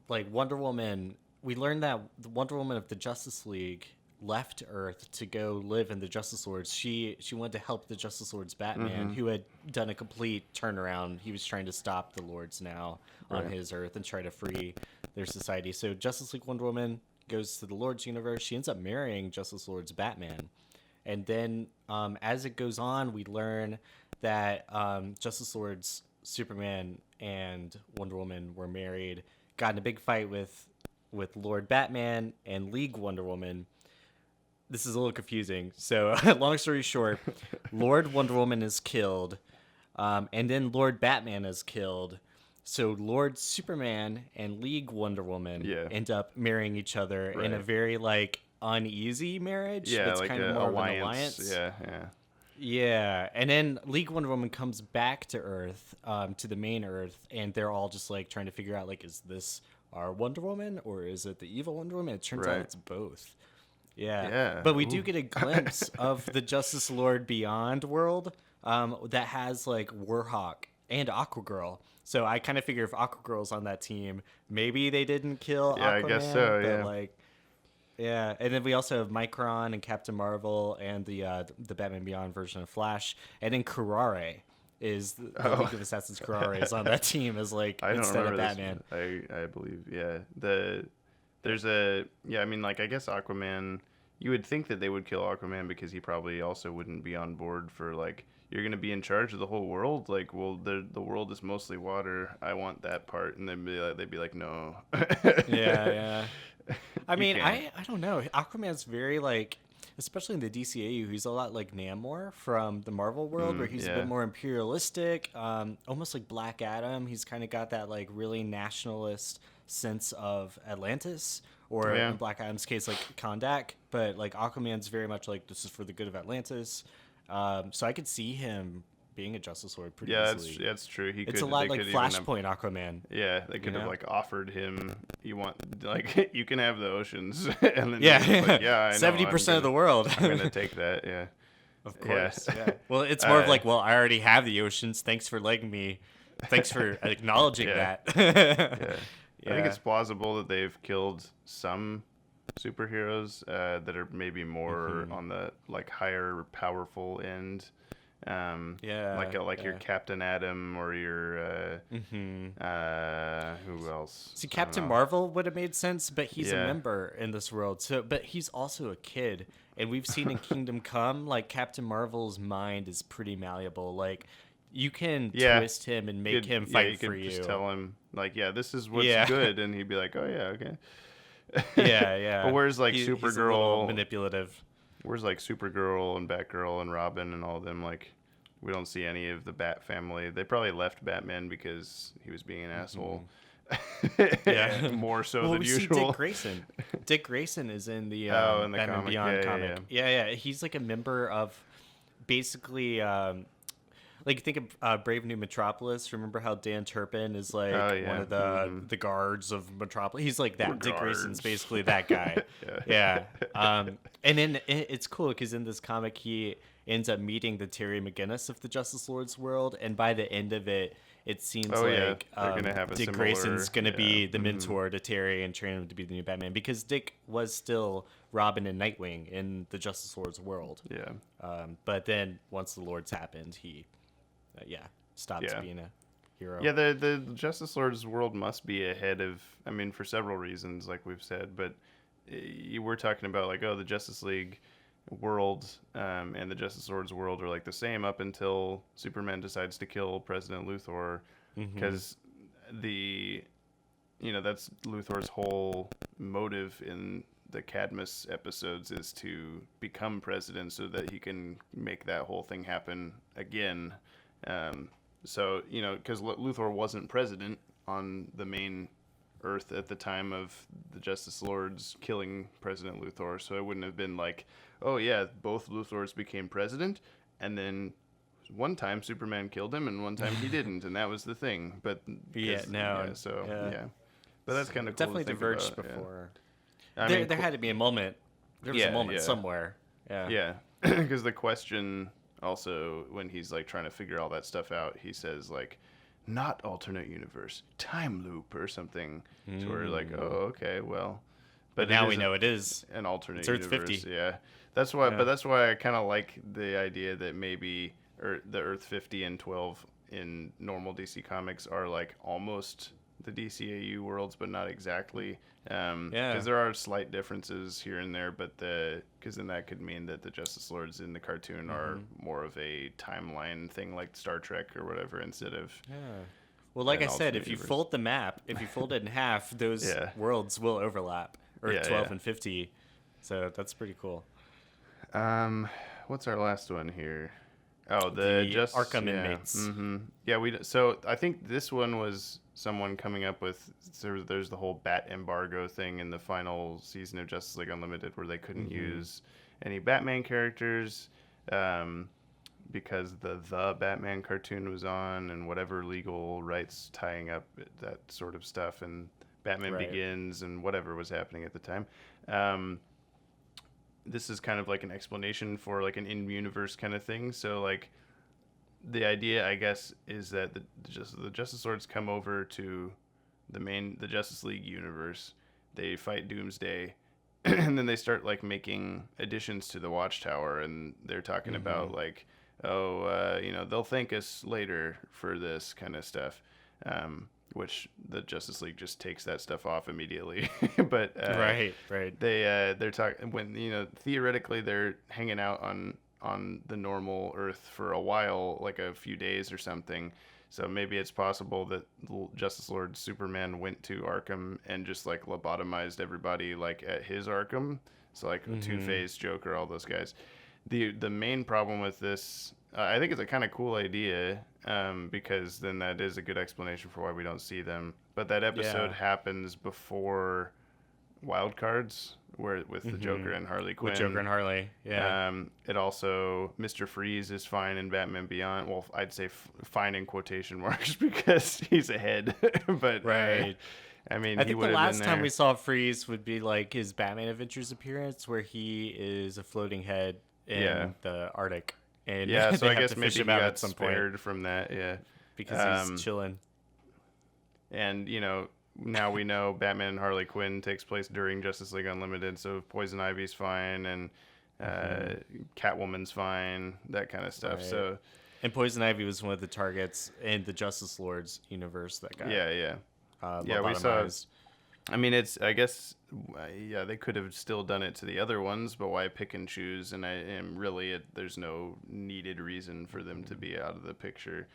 like Wonder Woman, we learned that the Wonder Woman of the Justice League left Earth to go live in the Justice Lords. She wanted to help the Justice Lords Batman, who had done a complete turnaround. He was trying to stop the Lords now on his Earth and try to free their society. So Justice League Wonder Woman goes to the Lords universe. She ends up marrying Justice Lords Batman. And then as it goes on, we learn that Justice Lords Superman and Wonder Woman were married, got in a big fight with Lord Batman and League Wonder Woman. This is a little confusing. So long story short, Lord Wonder Woman is killed, and then Lord Batman is killed. So Lord Superman and League Wonder Woman end up marrying each other in a very like uneasy marriage. Yeah, it's like kind of more of an alliance. Yeah, and then League Wonder Woman comes back to Earth, to the main Earth, and they're all just like trying to figure out like, is this our Wonder Woman or is it the evil Wonder Woman? It turns out it's both. Yeah. But we do get a glimpse of the Justice Lord Beyond world that has like Warhawk and Aquagirl. So I kind of figure if Aquagirl's on that team, maybe they didn't kill Aquaman. I guess so, but like, yeah, and then we also have Micron and Captain Marvel and the Batman Beyond version of Flash, and then Kurare is the League of Assassins. Kurare is on that team as like instead of Batman. I believe, there's I mean, like I guess Aquaman. You would think that they would kill Aquaman because he probably also wouldn't be on board for like, you're gonna be in charge of the whole world. Like, well, the world is mostly water. I want that part, and they'd be like, no. Yeah. I mean, I don't know. Aquaman's very like, especially in the DCAU, he's a lot like Namor from the Marvel world, where he's a bit more imperialistic, almost like Black Adam. He's kind of got that like really nationalist sense of Atlantis, or in Black Adam's case, like Kondak. But like Aquaman's very much like, this is for the good of Atlantis. So I could see him being a Justice Lord pretty easily. Yeah, that's true. It's a lot like Flashpoint Aquaman. Yeah, they could have like offered him. You want like you can have the oceans, and then like, I know 70% of the world. I'm gonna take that. Yeah, of course. Yeah. Well, it's more of like, well, I already have the oceans. Thanks for letting me. Thanks for acknowledging that. I think it's plausible that they've killed some superheroes that are maybe more on the like higher powerful end. Like your Captain Atom or your who else? See, Captain Marvel would have made sense, but he's a member in this world. So, but he's also a kid, and we've seen in Kingdom Come, like Captain Marvel's mind is pretty malleable. Like you can twist him and make him fight for you. Just tell him like, this is what's good, and he'd be like, oh yeah, okay. Yeah. But where's like he's Supergirl, manipulative. Where's like Supergirl and Batgirl and Robin and all of them? Like, we don't see any of the Bat family. They probably left Batman because he was being an asshole. More so than usual. See Dick Grayson. Dick Grayson is in the Batman comic. Beyond comic. Yeah. He's like a member of basically. Like, think of Brave New Metropolis. Remember how Dan Turpin is like one of the guards of Metropolis? He's like that. Dick Grayson's basically that guy. And then it's cool because in this comic he ends up meeting the Terry McGinnis of the Justice Lords world, and by the end of it, it seems like Dick Grayson's going to be the mentor to Terry and train him to be the new Batman, because Dick was still Robin and Nightwing in the Justice Lords world. But then once the Lords happened, he stops being a hero. Yeah, the Justice Lords world must be ahead of, I mean, for several reasons, like we've said, but you were talking about like, the Justice League world and the Justice Lords world are like the same up until Superman decides to kill President Luthor, because that's Luthor's whole motive in the Cadmus episodes is to become president so that he can make that whole thing happen again. So, because Luthor wasn't president on the main Earth at the time of the Justice Lords killing President Luthor, so it wouldn't have been like, both Luthors became president, and then one time Superman killed him, and one time he didn't, and that was the thing. But But that's kind of cool. Definitely diverged before. Yeah. There had to be a moment. There was a moment somewhere. Yeah, because the question also, when he's like trying to figure all that stuff out, he says like, not alternate universe, time loop or something. So we're like, okay, well, But now we know it is an alternate it's Earth universe. 50. Yeah, that's why. Yeah. But that's why I kind of like the idea that maybe the Earth 50 and 12 in normal DC Comics are like almost the DCAU worlds, but not exactly. Because there are slight differences here and there, but because then that could mean that the Justice Lords in the cartoon are more of a timeline thing like Star Trek or whatever instead of. Yeah. Well, like I said, if you fold the map, if you fold it in half, those worlds will overlap. Earth 12 and 50. So that's pretty cool. What's our last one here? Oh, the Arkham inmates. Mm-hmm. Yeah, so I think this one was someone coming up with. There's the whole bat embargo thing in the final season of Justice League Unlimited, where they couldn't use any Batman characters because the Batman cartoon was on, and whatever legal rights tying up that sort of stuff, and Batman Begins, and whatever was happening at the time. This is kind of like an explanation for like an in-universe kind of thing. So like the idea, I guess, is that the Justice Lords come over to the Justice League universe. They fight Doomsday, and then they start like making additions to the Watchtower, and they're talking about like, they'll thank us later for this kind of stuff. Which the Justice League just takes that stuff off immediately. But right. They're talking when theoretically they're hanging out on the normal Earth for a while, like a few days or something. So maybe it's possible that Justice Lord Superman went to Arkham and just like lobotomized everybody like at his Arkham. So like Two-Face, Joker, all those guys. The main problem with this, I think it's a kind of cool idea, because then that is a good explanation for why we don't see them. But that episode happens before Wild Cards, with the Joker and Harley Quinn. With Joker and Harley, yeah. It also, Mr. Freeze is fine in Batman Beyond. Well, I'd say fine in quotation marks because he's ahead. But right. I mean, I think the last time we saw Freeze would be like his Batman Adventures appearance, where he is a floating head in the Arctic. And so I guess maybe he got spared from that, because he's chilling. And now we know Batman and Harley Quinn takes place during Justice League Unlimited, so Poison Ivy's fine, and Catwoman's fine, that kind of stuff. Right. So, and Poison Ivy was one of the targets in the Justice Lords universe that got we saw. I mean, I guess they could have still done it to the other ones, but why pick and choose? And there's no needed reason for them to be out of the picture.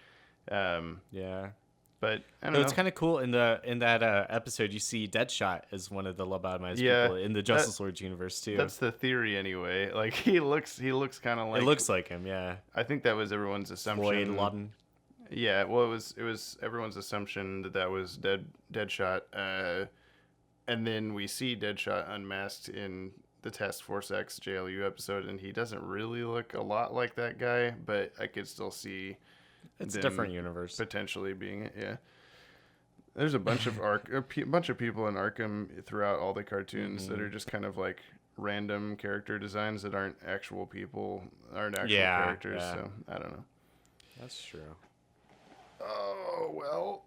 But I don't know. It's kind of cool in that episode. You see Deadshot as one of the lobotomized people in the Justice Lords universe too. That's the theory anyway. Like he looks kind of like. It looks like him, yeah. I think that was everyone's assumption. Floyd Lawton. Yeah, well, it was everyone's assumption that was Deadshot. And then we see Deadshot unmasked in the Task Force X JLU episode, and he doesn't really look a lot like that guy, but I could still see it's a different universe potentially being it. Yeah, there's a bunch of people in Arkham throughout all the cartoons that are just kind of like random character designs that aren't actual people, characters. Yeah. So I don't know. That's true. Oh well,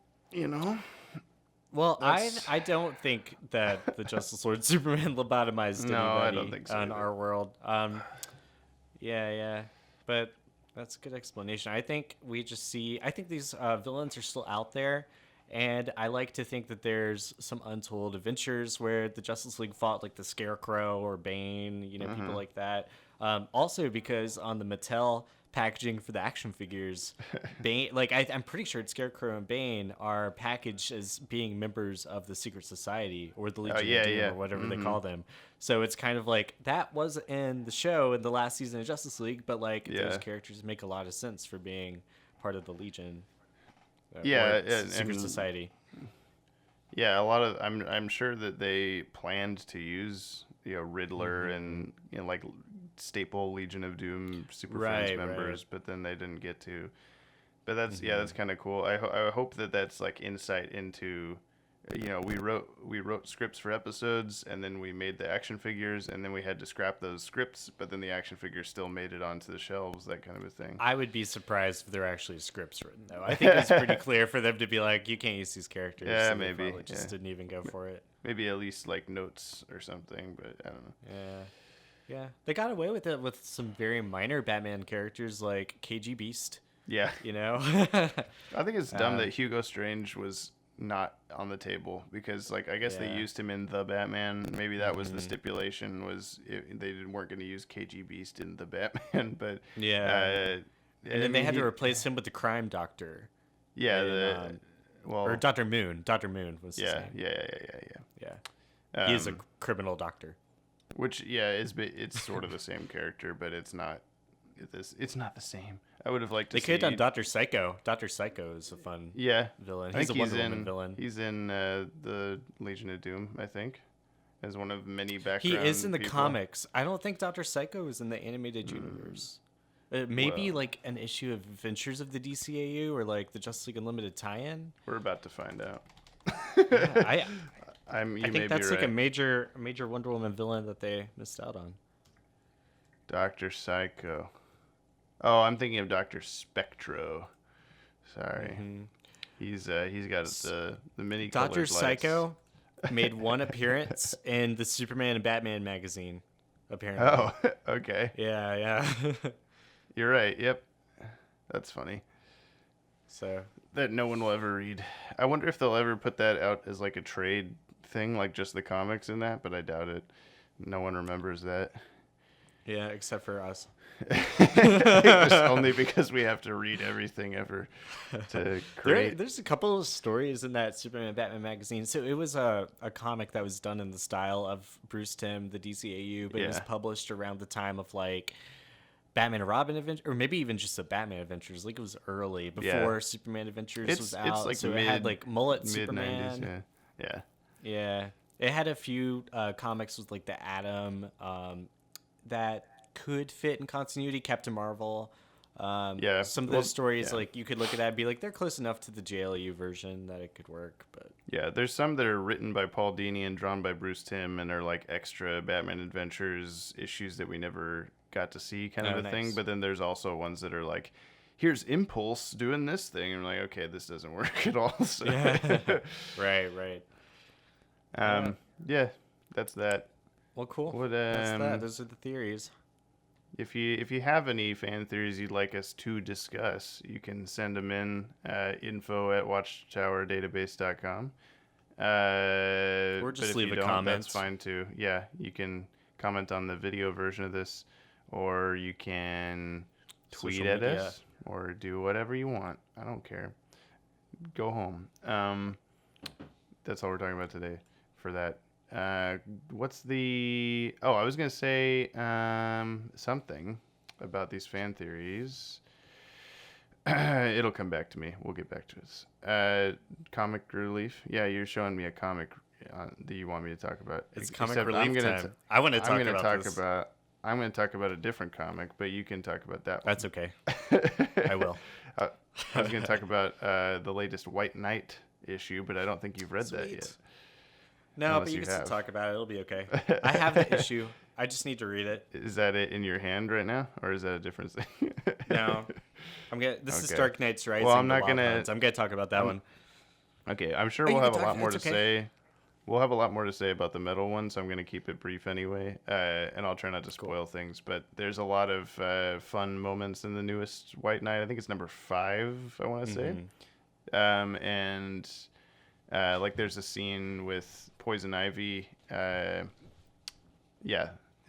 Well, I don't think that the Justice Lord Superman lobotomized anybody I don't think so on our world. But that's a good explanation. I think these villains are still out there, and I like to think that there's some untold adventures where the Justice League fought like the Scarecrow or Bane, people like that. Also because on the Mattel packaging for the action figures, Bane, I'm pretty sure Scarecrow and Bane are packaged as being members of the Secret Society or the Legion of Doom or whatever they call them. So it's kind of like that was in the show in the last season of Justice League, but those characters make a lot of sense for being part of the Legion. Secret Society. Yeah, a lot of I'm sure that they planned to use Riddler and staple Legion of Doom Super Friends members, but then they didn't get to. But that's that's kind of cool. I hope that that's like insight into we wrote scripts for episodes, and then we made the action figures, and then we had to scrap those scripts, but then the action figures still made it onto the shelves, that kind of a thing. I would be surprised if there are actually scripts written, though. I think it's pretty clear for them to be like, you can't use these characters. Yeah, so maybe. They probably just didn't even go for it. Maybe at least like notes or something, but I don't know. Yeah. They got away with it with some very minor Batman characters like KG Beast. Yeah. I think it's dumb that Hugo Strange was not on the table, because like I guess they used him in The Batman. Maybe that was the stipulation, was they weren't going to use KG Beast in The Batman, but and then they had to replace him with the Crime Doctor. Or Dr. Moon. Dr. Moon was his name. Yeah. He is a criminal doctor. Which it's sort of the same character, but it's not the same. I would have liked to see... They could have done Dr. Psycho. Dr. Psycho is a fun villain. He's a Wonder Woman villain. He's in the Legion of Doom, I think, as one of many background He is in the people. comics. I don't think Dr. Psycho is in the animated universe. Maybe like an issue of Adventures of the DCAU or like the Justice League Unlimited tie-in. We're about to find out. I think that's like a major Wonder Woman villain that they missed out on. Dr. Psycho. Oh, I'm thinking of Dr. Spectro. Sorry. He's got the mini colored Dr. lights. Psycho made one appearance in the Superman and Batman magazine, apparently. Oh, okay. Yeah. You're right. Yep. That's funny. So that no one will ever read. I wonder if they'll ever put that out as like a trade thing, like just the comics in that, but I doubt it. No one remembers that. Yeah, except for us. Just only because we have to read everything ever to create. There's a couple of stories in that Superman and Batman magazine. So it was a comic that was done in the style of Bruce Timm, the DCAU, but it was published around the time of like Batman and Robin Adventures, or maybe even just the Batman Adventures. Like it was early before Superman Adventures was out. It's like so it had like Mullet Superman. Mid-90s, yeah. It had a few comics with like the Atom that could fit in continuity. Captain Marvel. Some of those stories, like you could look at that and be like, they're close enough to the JLU version that it could work. But there's some that are written by Paul Dini and drawn by Bruce Timm, and are like extra Batman Adventures issues that we never got to see, kind of a thing. But then there's also ones that are like, here's Impulse doing this thing, and I'm like, okay, this doesn't work at all. So. Right. That's that. Well, cool. That's that. Those are the theories. If you have any fan theories you'd like us to discuss, you can send them in info@watchtowerdatabase.com. Or just leave a comment. That's fine too. Yeah, you can comment on the video version of this, or you can tweet at us, or do whatever you want. I don't care. Go home. That's all we're talking about today for that. I was going to say something about these fan theories. It'll come back to me. We'll get back to it. Comic relief. Yeah, you're showing me a comic that you want me to talk about. It's comic relief time. I want to talk about this. I'm going to talk about a different comic, but you can talk about that one. That's okay. I will. I was going to talk about the latest White Knight issue, but I don't think you've read that yet. No, but you can still talk about it. It'll be okay. I have the issue. I just need to read it. Is that it in your hand right now, or is that a different thing? No, This is Dark Knight's Rising. Well, I'm not gonna talk about that one. Okay, I'm sure we'll have a lot more to say. We'll have a lot more to say about the metal one, so I'm going to keep it brief anyway, and I'll try not to spoil things. But there's a lot of fun moments in the newest White Knight. I think it's number 5, I want to say. Like there's a scene with Poison Ivy. Is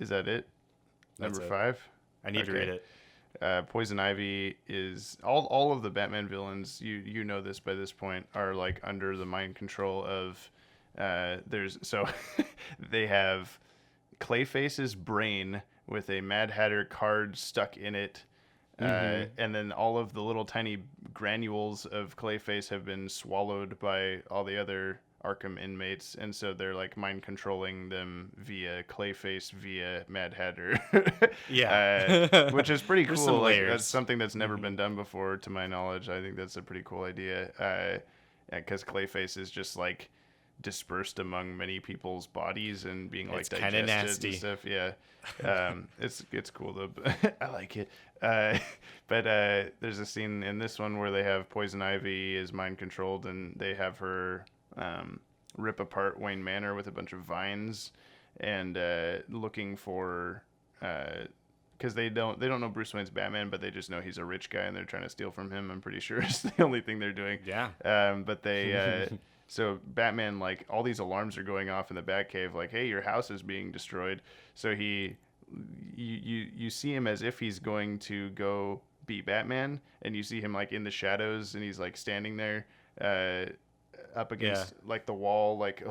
that it? Number 5? I need to read it. Poison Ivy is all of the Batman villains. You know this by this point are like under the mind control of. They have Clayface's brain with a Mad Hatter card stuck in it. And then all of the little tiny granules of Clayface have been swallowed by all the other Arkham inmates, and so they're like mind controlling them via Clayface, via Mad Hatter. Which is pretty cool. Like that's something that's never been done before, to my knowledge. I think that's a pretty cool idea. Because Clayface is just like dispersed among many people's bodies and being like it's kind of digested nasty and stuff. Yeah, it's cool though. I like it. But there's a scene in this one where they have Poison Ivy is mind controlled, and they have her rip apart Wayne Manor with a bunch of vines, and looking for. Because they don't know Bruce Wayne's Batman, but they just know he's a rich guy and they're trying to steal from him. I'm pretty sure it's the only thing they're doing. Yeah. But they so Batman, like, all these alarms are going off in the Batcave, like, hey, your house is being destroyed. So you see him as if he's going to go beat Batman, and you see him like in the shadows, and he's like standing there up against like the wall, like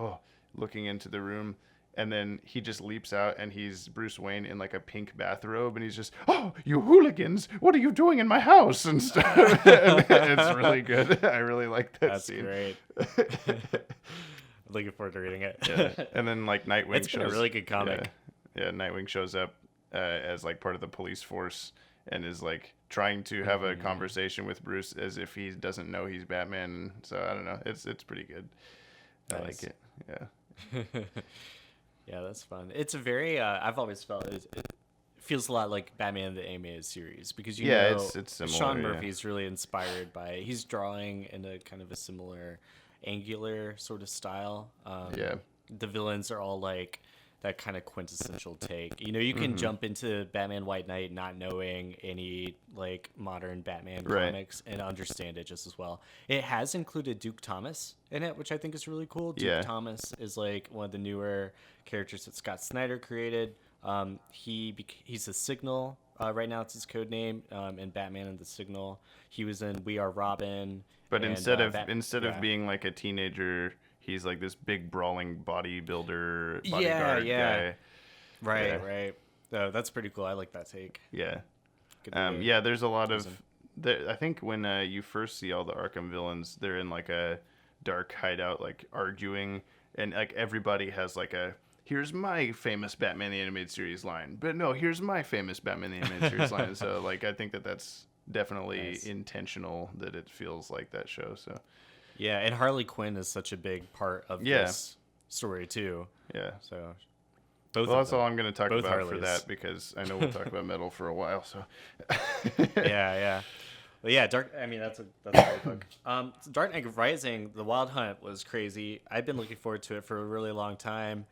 looking into the room. And then he just leaps out, and he's Bruce Wayne in like a pink bathrobe, and he's just, "Oh, you hooligans! What are you doing in my house?" and stuff. It's really good. I really like that scene. That's great. Looking forward to reading it. Yeah. And then like Nightwing it's been a really good comic. Yeah, Nightwing shows up as like part of the police force and is like trying to have a conversation with Bruce as if he doesn't know he's Batman. So I don't know. It's pretty good. Nice. I like it. Yeah. Yeah, that's fun. It's a very I've always felt it feels a lot like Batman the Animated Series, because it's similar, Sean Murphy's really inspired by he's drawing in a kind of a similar angular sort of style. The villains are all like that kind of quintessential take. You can jump into Batman White Knight not knowing any like modern Batman comics and understand it just as well. It has included Duke Thomas in it, which I think is really cool. Duke Thomas is like one of the newer characters that Scott Snyder created. He's a Signal. Right now it's his code name in Batman and the Signal. He was in We Are Robin. But instead of being like a teenager, he's like this big brawling bodybuilder bodyguard guy. Right. Oh, that's pretty cool. I like that take. Yeah. There's a lot of I think when you first see all the Arkham villains, they're in like a dark hideout, like arguing, and like everybody has like a here's my famous Batman the Animated Series line, but no, here's my famous Batman the Animated Series line. So like I think that's definitely intentional that it feels like that show. So yeah, and Harley Quinn is such a big part of this story too. Yeah. So that's all I'm going to talk about Harleys. for that, because I know we'll talk about metal for a while. So yeah. Well, yeah, that's a great book. Dark Knight Rising, The Wild Hunt was crazy. I've been looking forward to it for a really long time.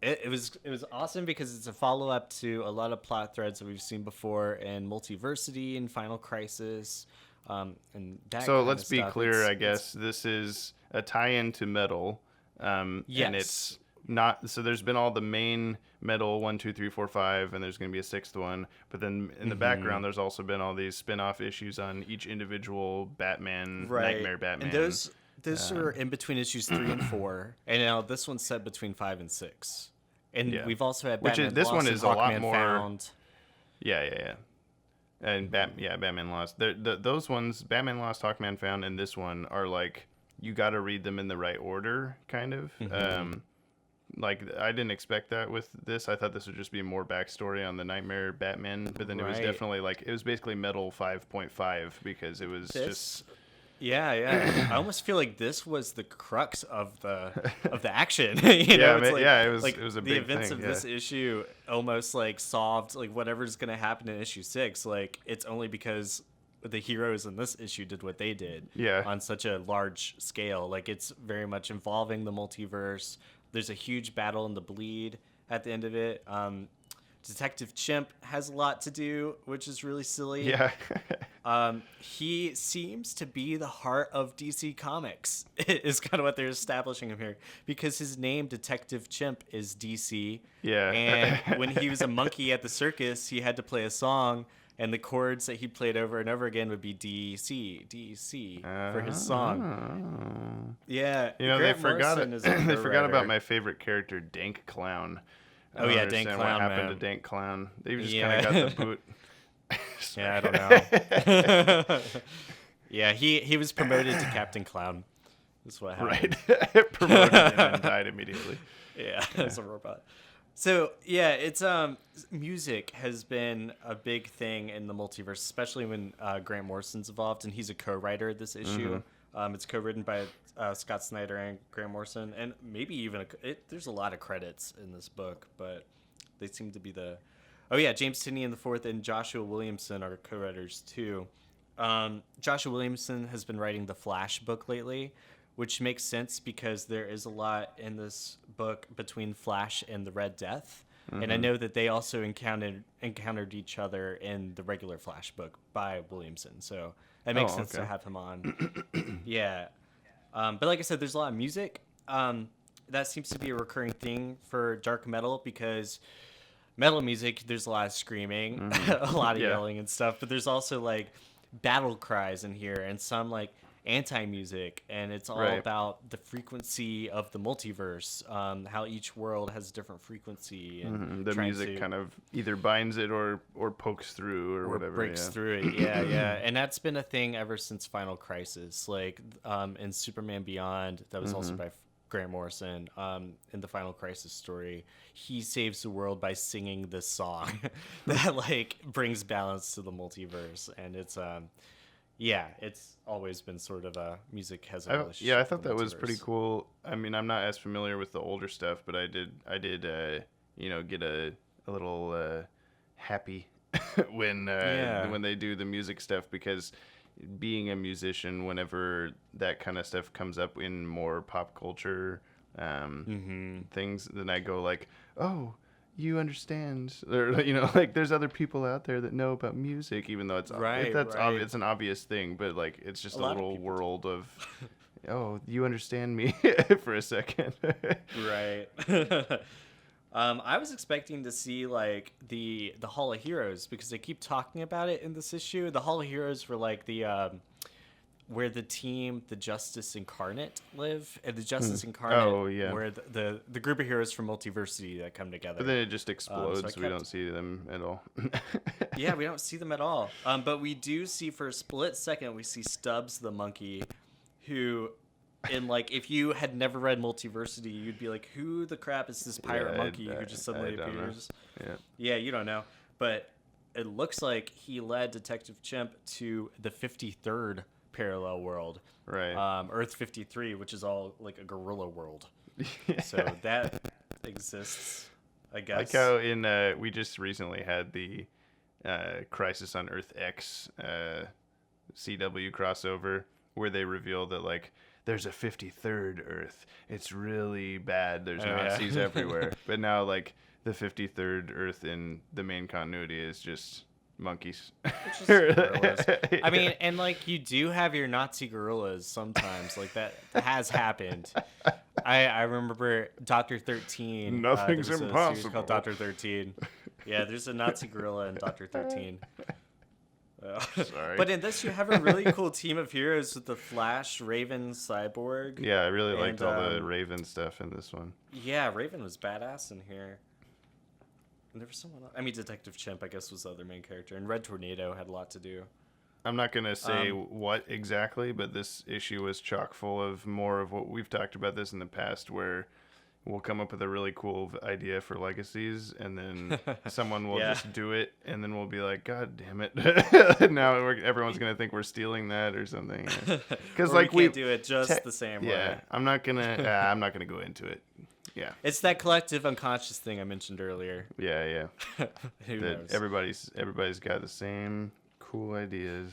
It was awesome because it's a follow-up to a lot of plot threads that we've seen before in Multiversity and Final Crisis. And that so let's be clear, I guess. This is a tie-in to Metal. Yes. And it's not... So there's been all the main Metal 1, 2, 3, 4, 5, and there's going to be a sixth one. But then in the background, there's also been all these spin-off issues on each individual Batman, Nightmare Batman. And those are in between issues 3 and 4. And now this one's set between 5 and 6. And we've also had Batman this Lost one and is Hawkman a lot more Found. Yeah. And Batman Lost. Those ones, Batman Lost, Hawkman Found, and this one are like you got to read them in the right order, kind of. Like I didn't expect that with this. I thought this would just be more backstory on the Nightmare Batman, but then it was definitely like it was basically Metal 5.5 because it was just. Yeah. I almost feel like this was the crux of the action. It was a big thing. The events of this issue almost like solved like whatever's gonna happen in issue 6. Like it's only because the heroes in this issue did what they did. On such a large scale. Like it's very much involving the multiverse. There's a huge battle in the Bleed at the end of it. Detective Chimp has a lot to do, which is really silly. Yeah. He seems to be the heart of DC Comics, is kind of what they're establishing him here, because his name, Detective Chimp, is DC. Yeah. And when he was a monkey at the circus, he had to play a song, and the chords that he played over and over again would be DC for his song. Yeah. They forgot about my favorite character, Dank Clown. Dank Clown. What happened to Dank Clown? They just kind of got the boot. I don't know. He was promoted to Captain Clown. That's what happened. Right. Promoted him and died immediately. As a robot. So yeah, it's music has been a big thing in the multiverse, especially when Grant Morrison's involved, and he's a co-writer of this issue. It's co-written by Scott Snyder and Grant Morrison, and maybe even there's a lot of credits in this book, but they seem to be the. Oh yeah, James Tynion IV and Joshua Williamson are co-writers too. Joshua Williamson has been writing the Flash book lately, which makes sense because there is a lot in this book between Flash and the Red Death. And I know that they also encountered each other in the regular Flash book by Williamson. So it makes sense to have him on. Yeah. But like I said, there's a lot of music. That seems to be a recurring thing for dark metal because metal music, there's a lot of screaming, a lot of yelling and stuff. But there's also like battle cries in here and some like anti-music, and it's all about the frequency of the multiverse, how each world has a different frequency, and the music kind of either binds it or pokes through or whatever, breaks through it. Yeah. And that's been a thing ever since Final Crisis, like in Superman Beyond, that was also by Grant Morrison. In the Final Crisis story, he saves the world by singing this song that like brings balance to the multiverse, and it's yeah, it's always been sort of a music has a relationship. Yeah, I thought that was pretty cool. I mean, I'm not as familiar with the older stuff, but I did get a little happy when they do the music stuff, because being a musician, whenever that kind of stuff comes up in more pop culture things, then I go like, oh, you understand, or like there's other people out there that know about music, even though it's it's an obvious thing, but like it's just a little world of oh, you understand me for a second. Right. I was expecting to see like the Hall of Heroes, because they keep talking about it in this issue. The Hall of Heroes were like the where the team, the Justice Incarnate, live, and the Justice Incarnate, where the group of heroes from Multiversity that come together. But then it just explodes. So we don't see them at all. Yeah, we don't see them at all. But we do see, for a split second, we see Stubbs the monkey, who, in like, if you had never read Multiversity, you'd be like, who the crap is this pirate monkey who just suddenly appears? Yeah, you don't know. But it looks like he led Detective Chimp to the 53rd parallel world, right? Earth 53, which is all like a gorilla world. So that exists, I guess. Like how in we just recently had the Crisis on Earth X CW crossover, where they reveal that like there's a 53rd Earth. It's really bad. There's Nazis everywhere. But now like the 53rd Earth in the main continuity is just monkeys. I mean, and like you do have your Nazi gorillas sometimes, like that has happened. I remember Dr. 13. Nothing's impossible. Called Dr. 13. Yeah, there's a Nazi gorilla in Dr. 13. Sorry. But in this, you have a really cool team of heroes with the Flash, Raven, Cyborg. Yeah, I really liked all the Raven stuff in this one. Yeah, Raven was badass in here. And there was someone else. I mean, Detective Chimp, I guess, was the other main character. And Red Tornado had a lot to do. I'm not going to say what exactly, but this issue was chock full of more of what we've talked about this in the past, where we'll come up with a really cool idea for Legacies, and then someone will just do it, and then we'll be like, God damn it. Now everyone's going to think we're stealing that or something. Because like we can't do it just the same way. Yeah, I'm not going to go into it. Yeah, it's that collective unconscious thing I mentioned earlier. Yeah. Who knows? Everybody's got the same cool ideas.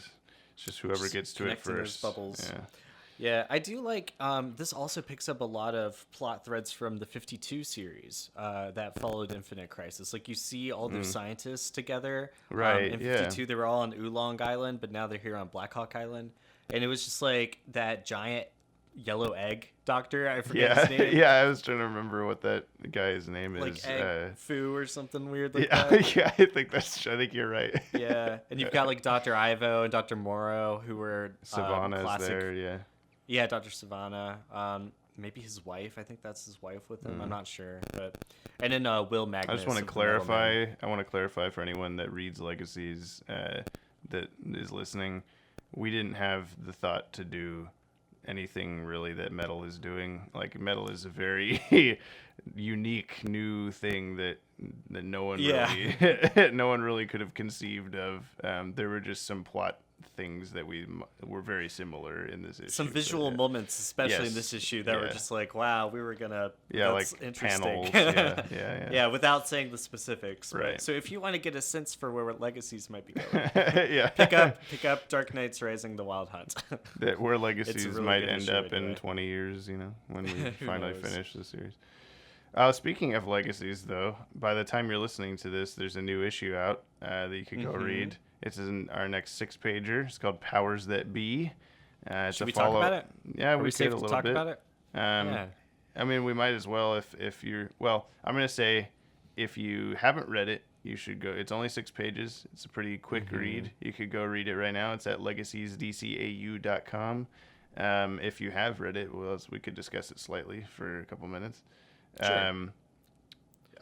It's just whoever gets to it first. Those bubbles. Yeah, I do like. This also picks up a lot of plot threads from the 52 series that followed Infinite Crisis. Like you see all those scientists together. Right. In 52, they were all on Oolong Island, but now they're here on Black Hawk Island, and it was just like that giant yellow egg doctor. I forget his name. Yeah, I was trying to remember what that guy's name is. Like Egg Foo or something weird like that. Yeah, I think you're right. Yeah, and you've got like Dr. Ivo and Dr. Morrow, who were Savannah's classic. there, yeah. Yeah, Dr. Savannah. Maybe his wife. I think that's his wife with him. I'm not sure. But and then Will Magnus. I just want to clarify. I want to clarify for anyone that reads Legacies that is listening. We didn't have the thought to do anything really that Metal is doing. Like, Metal is a very unique new thing that no one really no one really could have conceived of. There were just some plot things that were very similar in this issue. Some visual moments, especially in this issue, that were just like, wow, we were gonna that's like interesting. panels. Yeah, without saying the specifics. Right. So if you want to get a sense for where Legacies might be going, yeah, pick up Dark Knights Rising: The Wild Hunt. That where Legacies really might end up in 20 years, when we finally finish the series. Speaking of Legacies, though, by the time you're listening to this, there's a new issue out that you could go read. It's in our next 6-pager. It's called Powers That Be. It's Should we talk about it? Yeah, we could a little talk bit. About it? I mean, we might as well if you're... Well, I'm going to say if you haven't read it, you should go. It's only 6 pages. It's a pretty quick read. You could go read it right now. It's at legacesdcau.com. If you have read it, well, we could discuss it slightly for a couple minutes. Sure.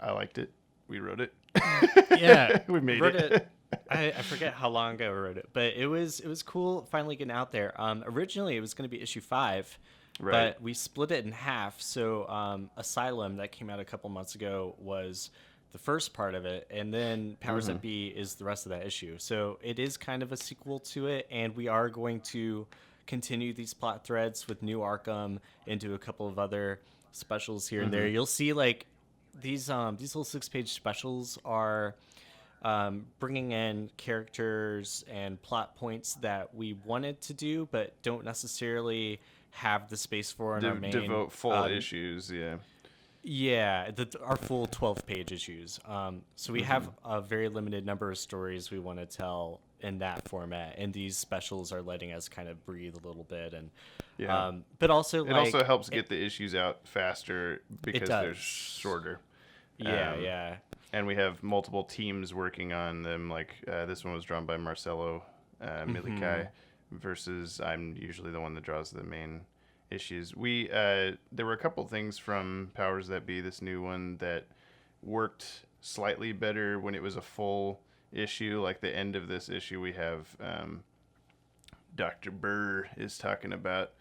I liked it. We wrote it. Yeah, we made it. I forget how long ago I wrote it, but it was cool finally getting out there. Originally, it was going to be issue 5, but we split it in half. So Asylum, that came out a couple months ago, was the first part of it, and then Powers That Be is the rest of that issue. So it is kind of a sequel to it, and we are going to continue these plot threads with New Arkham into a couple of other specials here and there. You'll see like these little 6-page specials are bringing in characters and plot points that we wanted to do but don't necessarily have the space for in our main devote full issues. Our full 12-page issues. So we have a very limited number of stories we want to tell in that format, and these specials are letting us kind of breathe a little bit. And but also it also helps get the issues out faster because they're shorter. And we have multiple teams working on them. Like this one was drawn by Marcelo Milikai, versus I'm usually the one that draws the main issues. There were a couple things from Powers That Be, this new one, that worked slightly better when it was a full issue. Like the end of this issue, we have Dr. Burr is talking about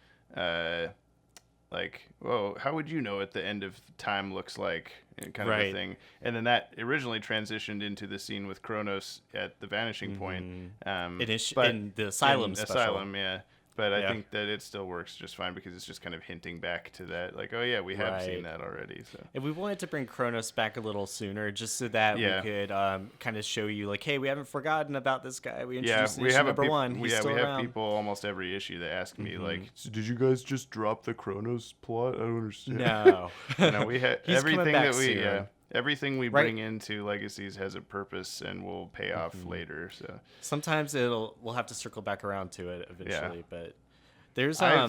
like, whoa, how would you know what the end of time looks like, and kind of a thing. And then that originally transitioned into the scene with Kronos at the Vanishing Point. In the Asylum special. Asylum, yeah. But I think that it still works just fine because it's just kind of hinting back to that. Like, oh, yeah, we have seen that already. So. And we wanted to bring Kronos back a little sooner just so that we could kind of show you, like, hey, we haven't forgotten about this guy. We introduced in issue number 1. He's still around. We have people almost every issue that ask me, like, so did you guys just drop the Kronos plot? I don't understand. No. No, we have everything that we... Everything we bring into Legacies has a purpose and will pay off later. So sometimes we'll have to circle back around to it eventually. But there's I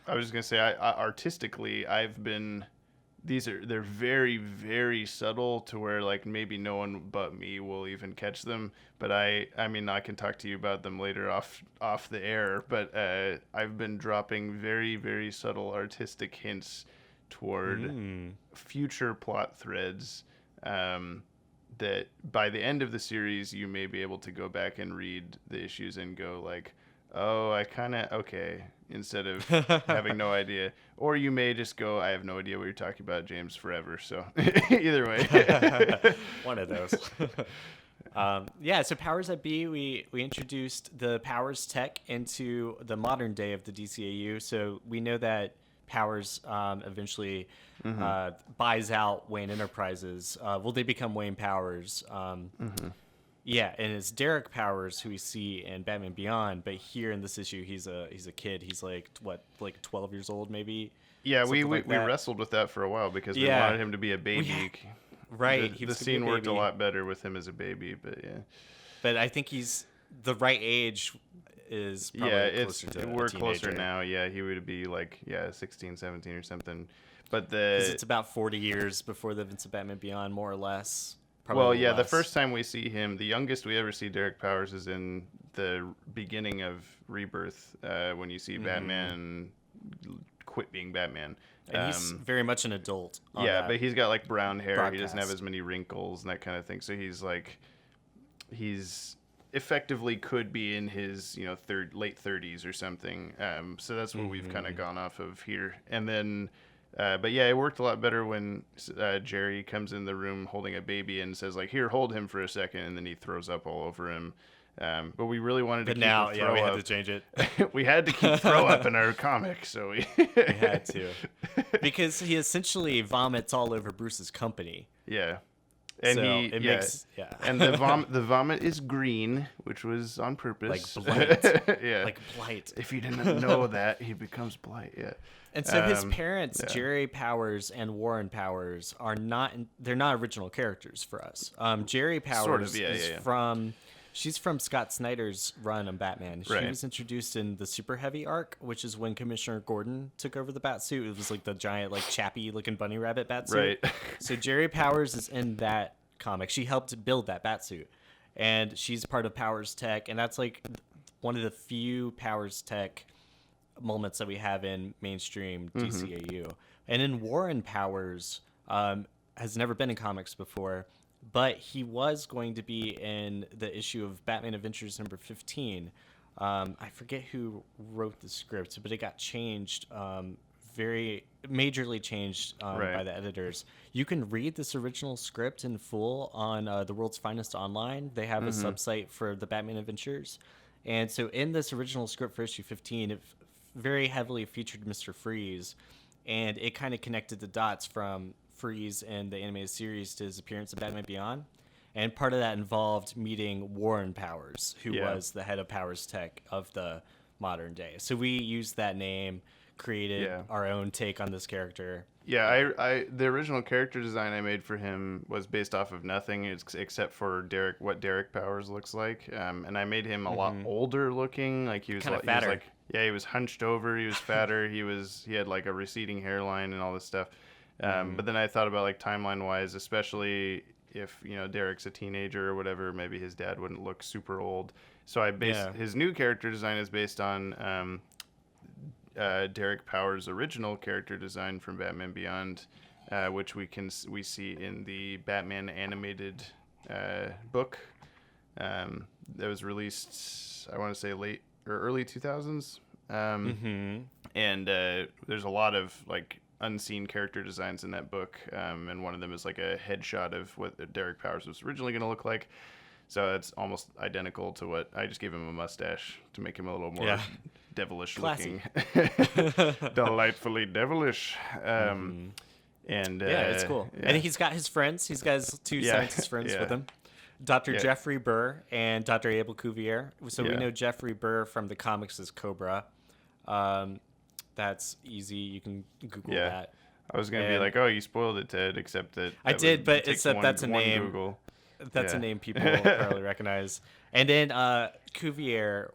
was just gonna say, artistically, they're very, very subtle to where like maybe no one but me will even catch them. But I mean I can talk to you about them later off the air. But I've been dropping very, very subtle artistic hints toward future plot threads that by the end of the series you may be able to go back and read the issues and go like, oh, I kind of instead of having no idea. Or you may just go, I have no idea what you're talking about, James, forever. So either way. One of those. So Powers That Be, we introduced the Powers tech into the modern day of the DCAU. So we know that Powers eventually buys out Wayne Enterprises. They become Wayne Powers. Yeah, and it's Derek Powers who we see in Batman Beyond, but here in this issue he's a kid. He's like 12 years old maybe. Yeah, we wrestled with that for a while because we wanted him to be a baby. The scene worked a lot better with him as a baby, but yeah. But I think he's the right age is probably we're closer now. Yeah, he would be like 16, 17 or something. But because it's about 40 years before the Vincent Batman Beyond, more or less. The first time we see him, the youngest we ever see Derek Powers is in the beginning of Rebirth, when you see Batman quit being Batman. And he's very much an adult. But he's got like brown hair. He doesn't have as many wrinkles and that kind of thing. So he's effectively could be in his late 30s or something. So that's what we've kind of gone off of here. And then but yeah, it worked a lot better when Jerry comes in the room holding a baby and says like, here, hold him for a second, and then he throws up all over him. But we really wanted to keep the throw we up. had to change it. We had to keep throw up in our comic, so we had to. Because he essentially vomits all over Bruce's company. Yeah. And so it makes and the vomit is green, which was on purpose. Like blight. Yeah. Like blight. If you didn't know that, he becomes blight, yeah. And so his parents, Jerry Powers and Warren Powers, they're not original characters for us. Jerry Powers she's from Scott Snyder's run on Batman. She was introduced in the Super Heavy arc, which is when Commissioner Gordon took over the Batsuit. It was like the giant, like chappy looking bunny rabbit Batsuit. Right. So Jerry Powers is in that comic. She helped build that Batsuit. And she's part of Powers Tech. And that's like one of the few Powers Tech moments that we have in mainstream DCAU. And then Warren Powers has never been in comics before, but he was going to be in the issue of Batman Adventures number 15. I forget who wrote the script, but it got changed, very majorly changed by the editors. You can read this original script in full on The World's Finest Online. They have a subsite for the Batman Adventures. And so in this original script for issue 15, it very heavily featured Mr. Freeze, and it kind of connected the dots from Freeze in the animated series to his appearance in Batman Beyond. And part of that involved meeting Warren Powers, who was the head of Powers Tech of the modern day. So we used that name, created our own take on this character. Yeah, I the original character design I made for him was based off of nothing except for what Derek Powers looks like. And I made him a lot older looking. Like he was kind of fatter. He was hunched over, he was fatter, he had like a receding hairline and all this stuff. But then I thought about like timeline wise, especially if Derek's a teenager or whatever, maybe his dad wouldn't look super old. So I based his new character design is based on Derek Powers' original character design from Batman Beyond, which we see in the Batman animated book that was released, I want to say late or early 2000s. And there's a lot of like unseen character designs in that book, and one of them is like a headshot of what Derek Powers was originally going to look like. So it's almost identical to what I just gave him a mustache to make him a little more devilish looking, delightfully devilish. And it's cool. And he's got his friends. He's got his two scientist friends with him. Dr. Jeffrey Burr and Dr. Abel Cuvier. So we know Jeffrey Burr from the comics as Cobra. That's easy. You can Google that. I was going to be like, oh, you spoiled it, Ted, except that I did, but except that's a name. Google. That's a name people probably recognize. And then Cuvier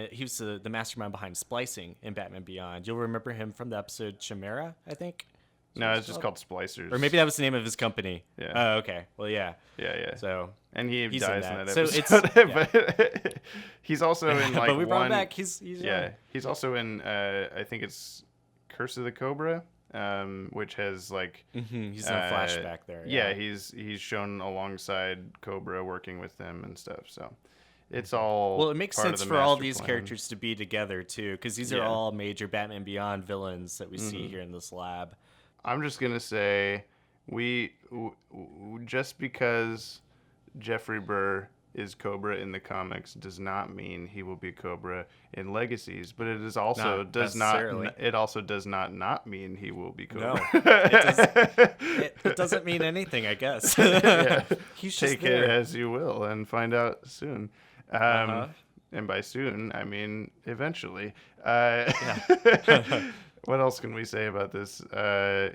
he was the mastermind behind splicing in Batman Beyond. You'll remember him from the episode Chimera, I think. No, it's just called Splicers. Or maybe that was the name of his company. Yeah. Oh, okay. Well, yeah. Yeah. So and he's dies in that so episode. But he's also in like but we brought him back. He's He's also in I think it's Curse of the Cobra. Which has like he's in a flashback there. Yeah, he's shown alongside Cobra working with them and stuff. So it's all well. It makes sense for all these characters to be together too, because these are all major Batman Beyond villains that we see here in this lab. I'm just gonna say just because Jeffrey Burr is Cobra in the comics does not mean he will be Cobra in Legacies, but it is also does not mean he will be Cobra. No, it doesn't mean anything, I guess. He's just take it as you will and find out soon. And by soon, I mean eventually. What else can we say about this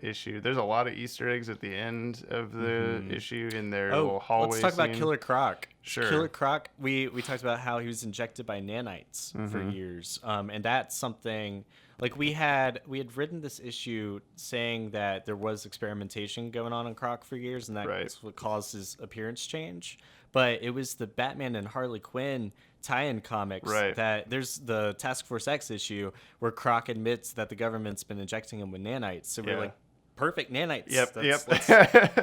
issue? There's a lot of Easter eggs at the end of the issue in their little hallway let's talk scene. about Killer Croc. Sure. Killer Croc, we talked about how he was injected by nanites for years. And that's something, like we had written this issue saying that there was experimentation going on Croc for years, and that's what caused his appearance change. But it was the Batman and Harley Quinn tie-in comics that there's the Task Force X issue where Croc admits that the government's been injecting him with nanites. So we're like, perfect, nanites. Yep. Let's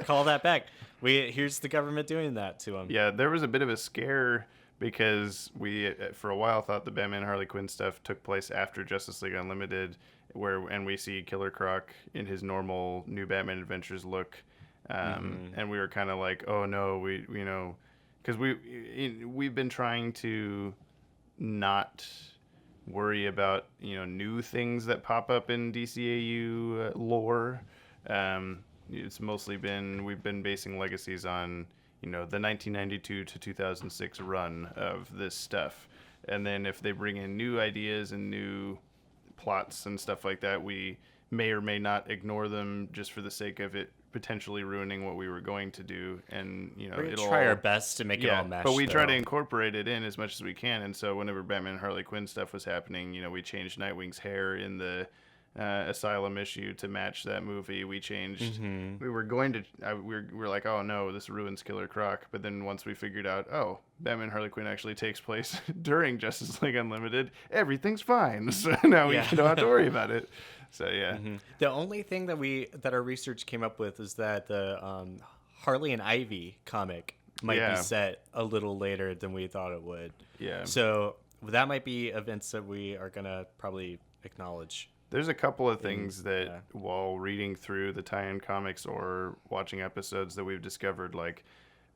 call that back. Here's the government doing that to him. Yeah, there was a bit of a scare because we for a while thought the Batman Harley Quinn stuff took place after Justice League Unlimited, and we see Killer Croc in his normal New Batman Adventures look, and we were kind of like, oh no, because we've been trying to not worry about new things that pop up in DCAU lore. It's mostly we've been basing Legacies on the 1992 to 2006 run of this stuff, and then if they bring in new ideas and new plots and stuff like that, we may or may not ignore them just for the sake of it potentially ruining what we were going to do. And it'll try our best to make it all mesh, but we try to incorporate it in as much as we can. And so whenever Batman and Harley Quinn stuff was happening, we changed Nightwing's hair in the Asylum issue to match that movie. We changed we were going to we were like, oh no, this ruins Killer Croc. But then once we figured out, oh, Batman and Harley Quinn actually takes place during Justice League Unlimited, everything's fine. So now we don't have to worry about it. So yeah. The only thing that our research came up with is that the Harley and Ivy comic might be set a little later than we thought it would. Yeah. So that might be events that we are gonna probably acknowledge. There's a couple of things that while reading through the tie-in comics or watching episodes that we've discovered, like,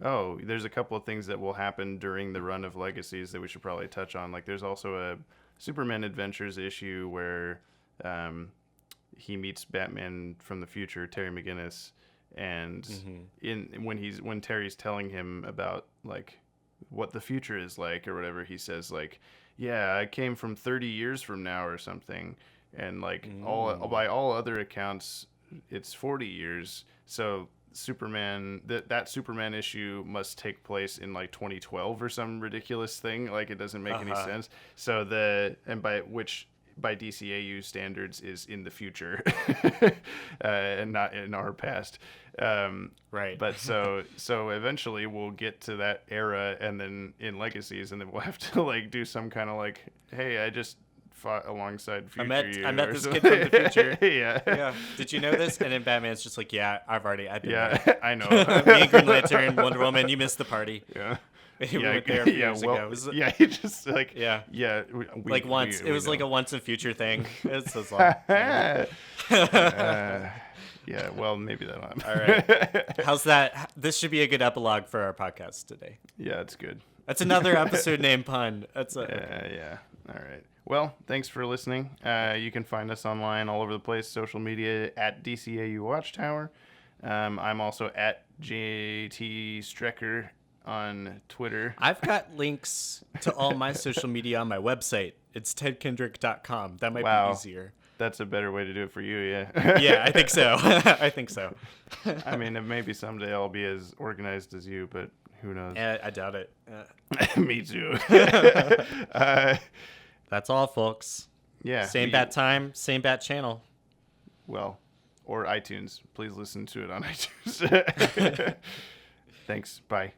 oh, there's a couple of things that will happen during the run of Legacies that we should probably touch on. Like, there's also a Superman Adventures issue where he meets Batman from the future, Terry McGinnis, and when Terry's telling him about like what the future is like or whatever, he says like, yeah, I came from 30 years from now or something, and like by all other accounts it's 40 years. So Superman, that Superman issue must take place in like 2012 or some ridiculous thing. Like, it doesn't make any sense. So by DCAU standards is in the future and not in our past. Right. But so eventually we'll get to that era, and then in Legacies, and then we'll have to like do some kind of like, hey, I just fought alongside future you. I met this kid from the future. Yeah. Did you know this? And then Batman's just like, yeah, I've been there. I know. Me and Green Lantern, Wonder Woman, you missed the party. Yeah. We went there a few years ago. He just like once. It was like a once in future thing. It's so long. Yeah, well, maybe that'll happen. All right. How's that? This should be a good epilogue for our podcast today. Yeah, it's good. That's another episode name pun. Yeah. All right. Well, thanks for listening. You can find us online all over the place, social media at DCAU Watchtower. I'm also at JT Strecker on Twitter. I've got links to all my social media on my website. It's tedkendrick.com. That might be easier. That's a better way to do it for you, yeah. Yeah, I think so. I mean, maybe someday I'll be as organized as you, but who knows? I doubt it. Me too. That's all, folks. Yeah. Same bat time, same bat channel. Well, or iTunes. Please listen to it on iTunes. Thanks. Bye.